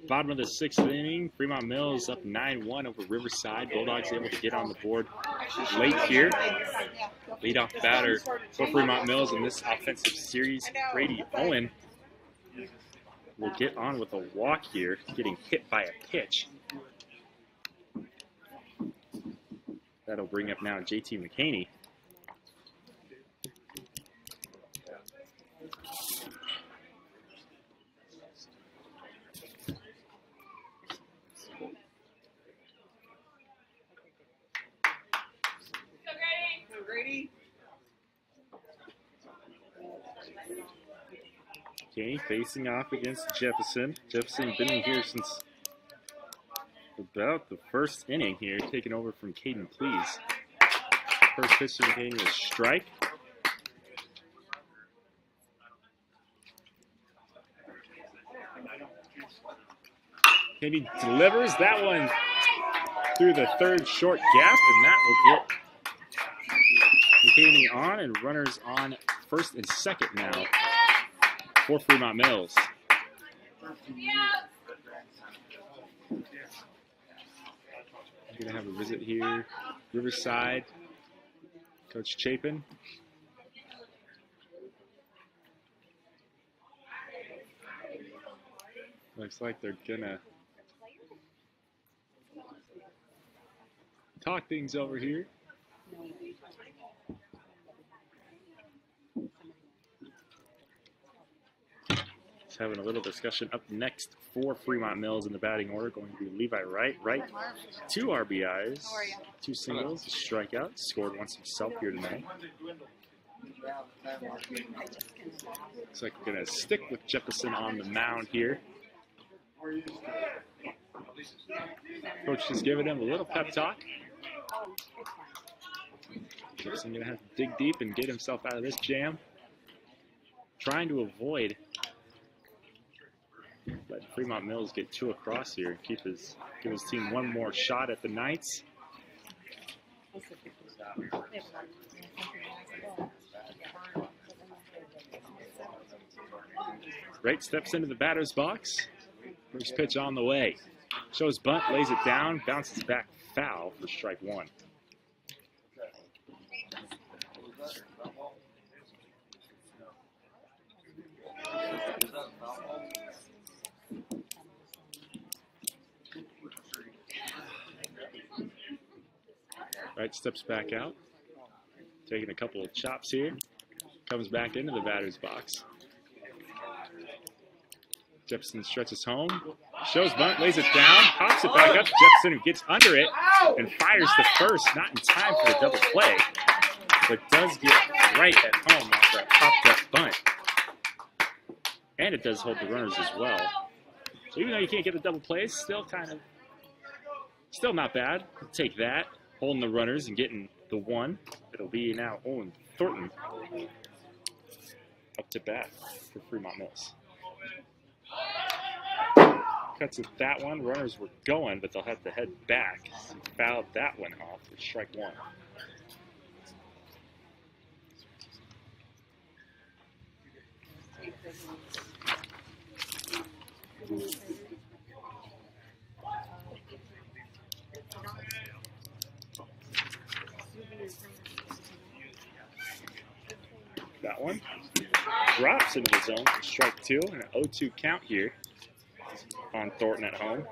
S1: Bottom of the 6th inning, Fremont-Mills up 9-1 over Riverside. Bulldogs able to get on the board late here. Leadoff batter for Fremont-Mills in this offensive series, Brady Owen, will get on with a walk here, getting hit by a pitch. That'll bring up now JT McCaney.
S17: Go Grady.
S1: McCaney facing off against Jefferson. Jefferson been in here since about the 1st inning here, taking over from Caden Please. First pitch to McCaney was strike. McCaney delivers that one through the 3rd short gap, and that will get McKinney on, and runners on first and second now for Fremont-Mills. We're going to have a visit here. Riverside, Coach Chapin. Looks like they're going to talk things over here. Just having a little discussion. Up next for Fremont-Mills in the batting order, going to be Levi Wright. Wright, 2 RBIs, 2 singles, a strikeout, scored once himself here tonight. Looks like we're going to stick with Jefferson on the mound here. Coach just giving him a little pep talk. Jefferson going to have to dig deep and get himself out of this jam. Trying to avoid letting Fremont-Mills get 2 across here and give his team one more shot at the Knights. Wright steps into the batter's box. First pitch on the way. Shows bunt, lays it down, bounces back foul for strike 1. Wright steps back out, taking a couple of chops here. Comes back into the batter's box. Jefferson stretches home, shows bunt, lays it down, pops it back up to Jefferson, who gets under it and fires to first. Not in time for the double play, but does get right at home after a popped-up bunt. And it does hold the runners as well. So even though you can't get the double play, still not bad. Take that, holding the runners and getting the 1. It'll be now Owen Thornton up to bat for Fremont-Mills. Cuts at that one. Runners were going, but they'll have to head back. He fouled that one off for strike 1. That one drops into the zone for strike 2, and an 0-2 count here on Thornton at home.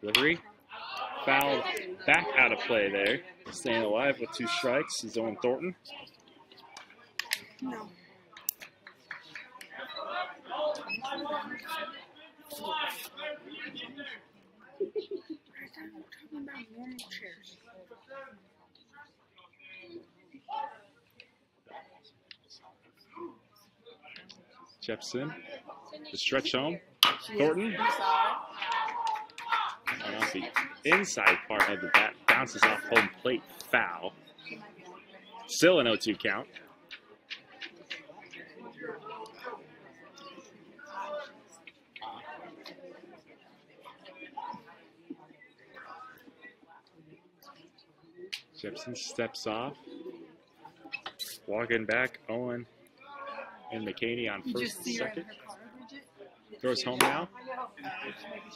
S1: Delivery. Foul back out of play there. Staying alive with 2 strikes is Owen Thornton.
S17: No.
S1: Jefferson, the stretch home. Thornton. And off the inside part of the bat, bounces off home plate, foul. Still an 0-2 count. Jefferson steps off. Walking back, Owen and McKinney on first and second. Throws home now.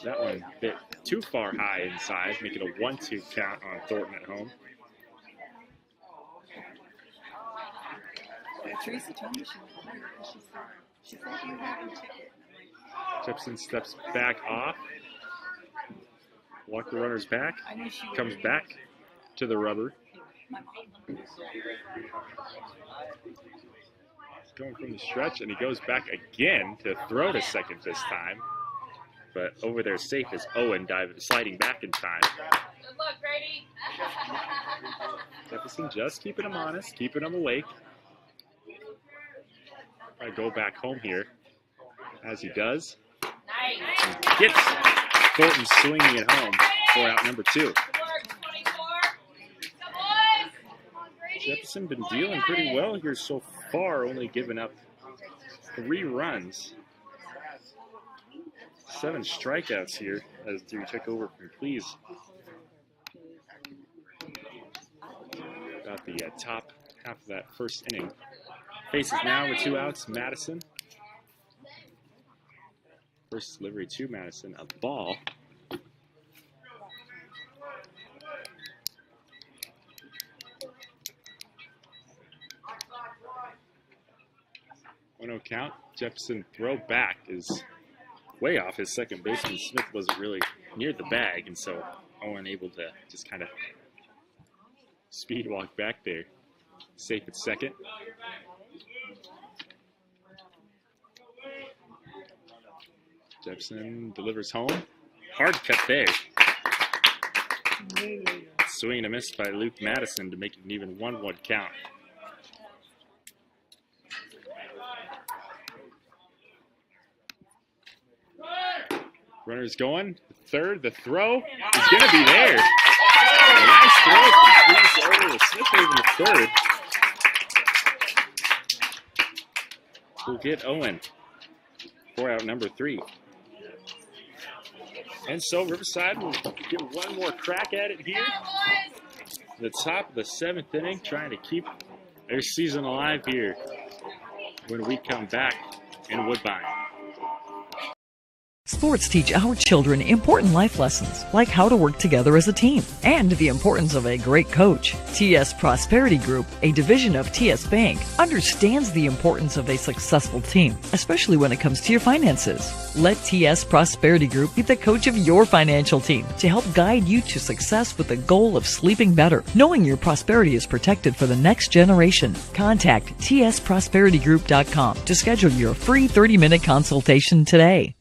S1: That one bit too far high inside, making a 1-2 count on Thornton at home.
S17: Teresa told me she said you have a ticket.
S1: Jefferson steps back off. Walk the runners back. Comes back to the rubber. Going from the stretch, and he goes back again to throw to second this time. But over there safe is Owen sliding back in time.
S4: Good luck, Grady.
S1: Jefferson just keeping him honest, keeping him awake. I go back home here, as he does.
S4: Nice.
S1: Gets Thornton swinging it home for out number 2. Jefferson been dealing pretty well here so far, only giving up 3 runs. 7 strikeouts here as Dewey took over from Please. About the top half of that first inning. Faces now with 2 outs, Madison. First delivery to Madison, a ball. One-0 count. Jefferson throw back is way off his second baseman. Smith wasn't really near the bag, and so Owen able to just kind of speed walk back there. Safe at second. Jefferson delivers home. Hard cut there. Swing and a miss by Luke Madison to make it an even 1-1 count. Runners going. Third, the throw is going to be there. A nice throw from Please over to Smith in the third. We'll get Owen for out number 3. And so Riverside will get one more crack at it here. The top of the 7th inning, trying to keep their season alive here when we come back in Woodbine.
S14: Sports teach our children important life lessons, like how to work together as a team and the importance of a great coach. TS Prosperity Group, a division of TS Bank, understands the importance of a successful team, especially when it comes to your finances. Let TS Prosperity Group be the coach of your financial team to help guide you to success with the goal of sleeping better, knowing your prosperity is protected for the next generation. Contact tsprosperitygroup.com to schedule your free 30-minute consultation today.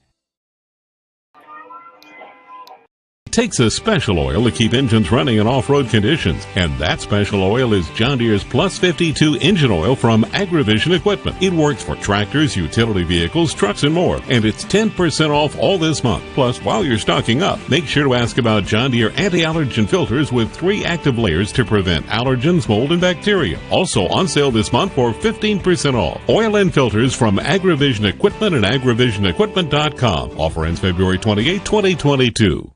S2: It takes a special oil to keep engines running in off-road conditions, and that special oil is John Deere's Plus 52 engine oil from AgriVision Equipment. It works for tractors, utility vehicles, trucks, and more, and it's 10% off all this month. Plus, while you're stocking up, make sure to ask about John Deere anti-allergen filters with 3 active layers to prevent allergens, mold, and bacteria. Also on sale this month for 15% off. Oil and filters from AgriVision Equipment and agrivisionequipment.com. Offer ends February 28, 2022.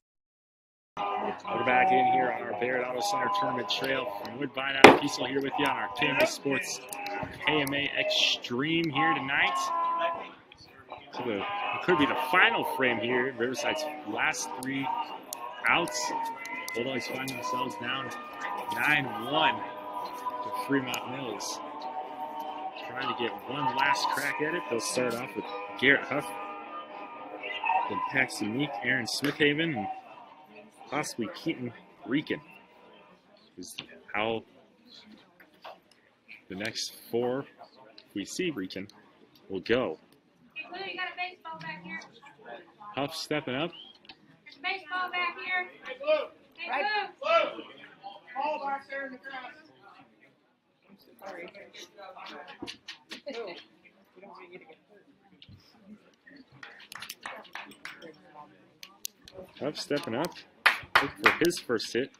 S1: We're back in here on our Barrett Auto Center Tournament Trail from Woodbine out of Kiesel here with you on our Campus Sports KMA Extreme here tonight. So it could be the final frame here. Riverside's last 3 outs. Bulldogs find themselves down 9-1 to Fremont-Mills. Trying to get one last crack at it. They'll start off with Garrett Huff, then Paxton Meek, Aaron Smithhaven, and possibly Keaton Rieken is how the next 4, if we see Rieken, will go.
S4: Hey, Lou, you got a baseball back here?
S1: Huff stepping up.
S4: There's a baseball back here. Hey, Lou. Hey, Lou.
S17: Ball back there in the grass. Sorry. You don't want you to get hurt.
S1: Huff stepping up. Look for his first hit.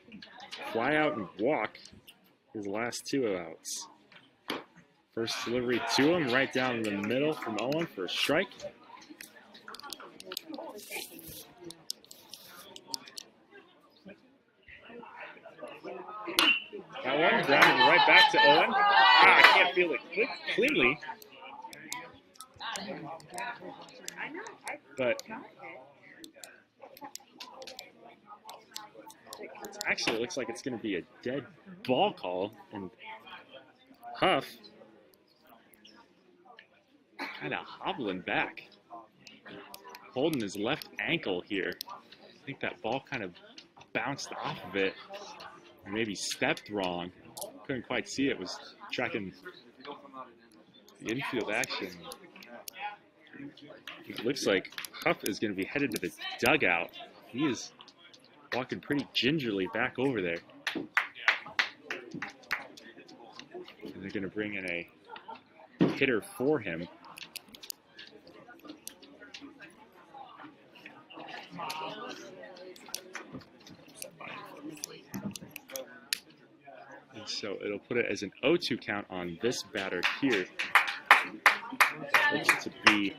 S1: Fly out and walk his last 2 outs. First delivery to him, right down the middle from Owen for a strike. That one grounded right back to Owen. I can't feel it cleanly. But actually, it looks like it's going to be a dead ball call, and Huff kind of hobbling back, holding his left ankle here. I think that ball kind of bounced off of it, or maybe stepped wrong. Couldn't quite see it. Was tracking the infield action. It looks like Huff is going to be headed to the dugout. He is walking pretty gingerly back over there. And they're going to bring in a hitter for him. And so it'll put it as an 0-2 count on this batter here. Looks to be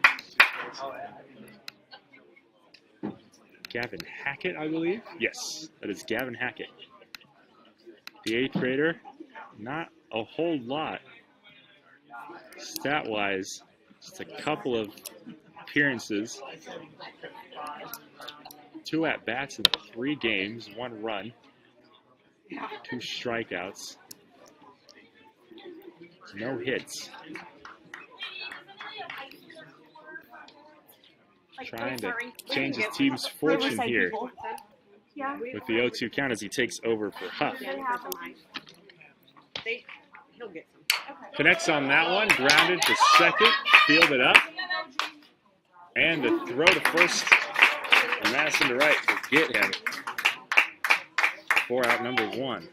S1: Gavin Hackett, I believe. Yes, that is Gavin Hackett. The 8th grader, not a whole lot stat-wise, just a couple of appearances. 2 at-bats in 3 games, 1 run, 2 strikeouts, no hits. Trying to change his team's fortune here with the 0-2 count as he takes over for Huff. Connects on that one, grounded to second, fielded up, and the throw to first, and Madison to right to get him for out number 1.
S17: Run!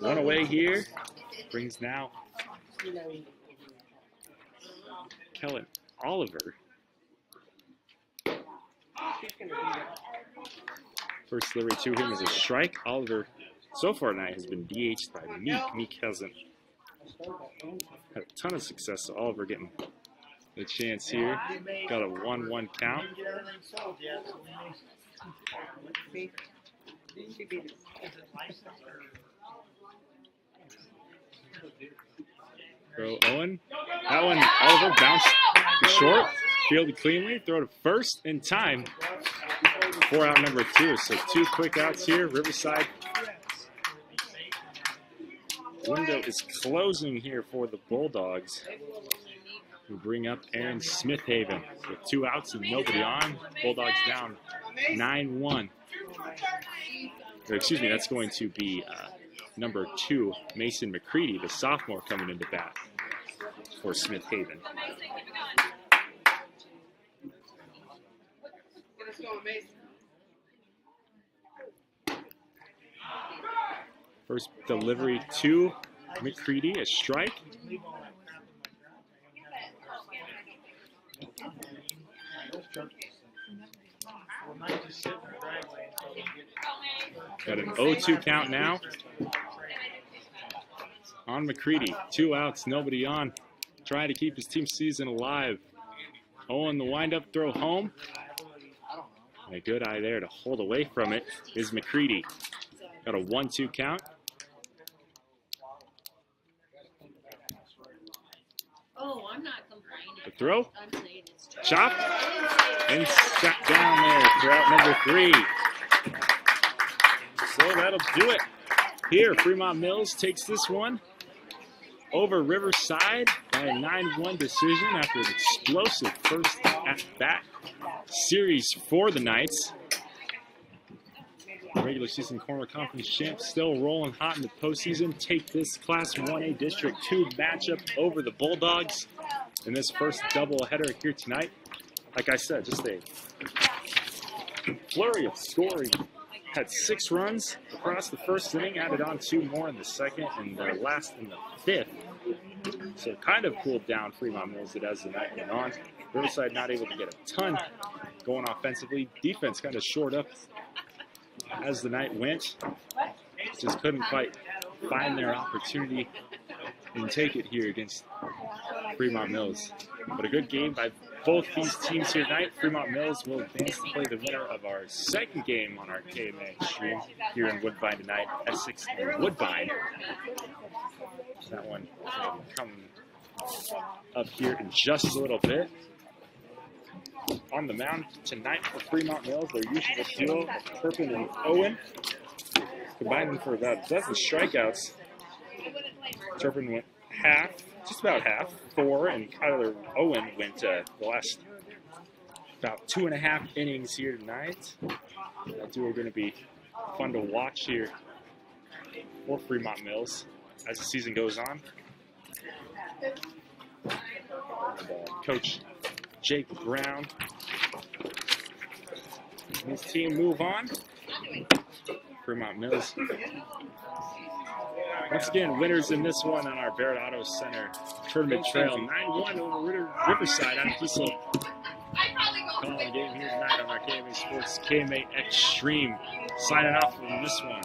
S1: One away here, brings now Kellen Oliver. First delivery to him is a strike. Oliver, so far tonight, has been DH'd by Meek. Meek hasn't had a ton of success, so Oliver getting a chance here. Got a 1-1 count. Throw Owen. That one, Oliver bounced short, fielded cleanly, throw to first in time for out number 2. So 2 quick outs here. Riverside window is closing here for the Bulldogs, who bring up Aaron Smithhaven with 2 outs and nobody on. Bulldogs down 9-1. Or excuse me, that's going to be number 2, Mason McCready, the sophomore, coming into bat for Smithhaven. First delivery to McCready, a strike. Got an 0-2 count now on McCready. 2 outs, nobody on. Trying to keep his team season alive. Owen, the windup throw home. And a good eye there to hold away from it is McCready. Got a 1-2 count.
S4: Oh, I'm not complaining.
S1: The throw.
S4: I'm saying it's true.
S1: Chop. And shot down there for out number 3. So that'll do it. Here, Fremont-Mills takes this one over Riverside by a 9-1 decision after an explosive first at-bat series for the Knights. The regular season corner conference champs still rolling hot in the postseason. Take this Class 1A District 2 matchup over the Bulldogs in this first doubleheader here tonight. Like I said, just a flurry of scoring. Had 6 runs across the first inning, added on 2 more in the second, and the last in the 5th. So kind of cooled down Fremont-Mills as the night went on. Riverside not able to get a ton going offensively. Defense kind of shored up as the night went. Just couldn't quite find their opportunity and take it here against Fremont-Mills. But a good game by both these teams here tonight. Fremont-Mills will advance to play the winner of our second game on our KMA stream here in Woodbine tonight. Essex and Woodbine. That one coming up here in just a little bit. On the mound tonight for Fremont-Mills, their usual duo of Turpin and Owen, combining for about a dozen strikeouts. Turpin went half, just about half, 4, and Kyler Owen went the last about 2.5 innings here tonight. That duo are going to be fun to watch here for Fremont-Mills as the season goes on. And, Coach Jake Brown and his team move on. Fremont-Mills once again winners in this one on our Barrett Auto Center Tournament Trail. 9-1 over Riverside on Kiesel. Calling the game here tonight on our KMA Sports KMA Extreme. Signing off from this one.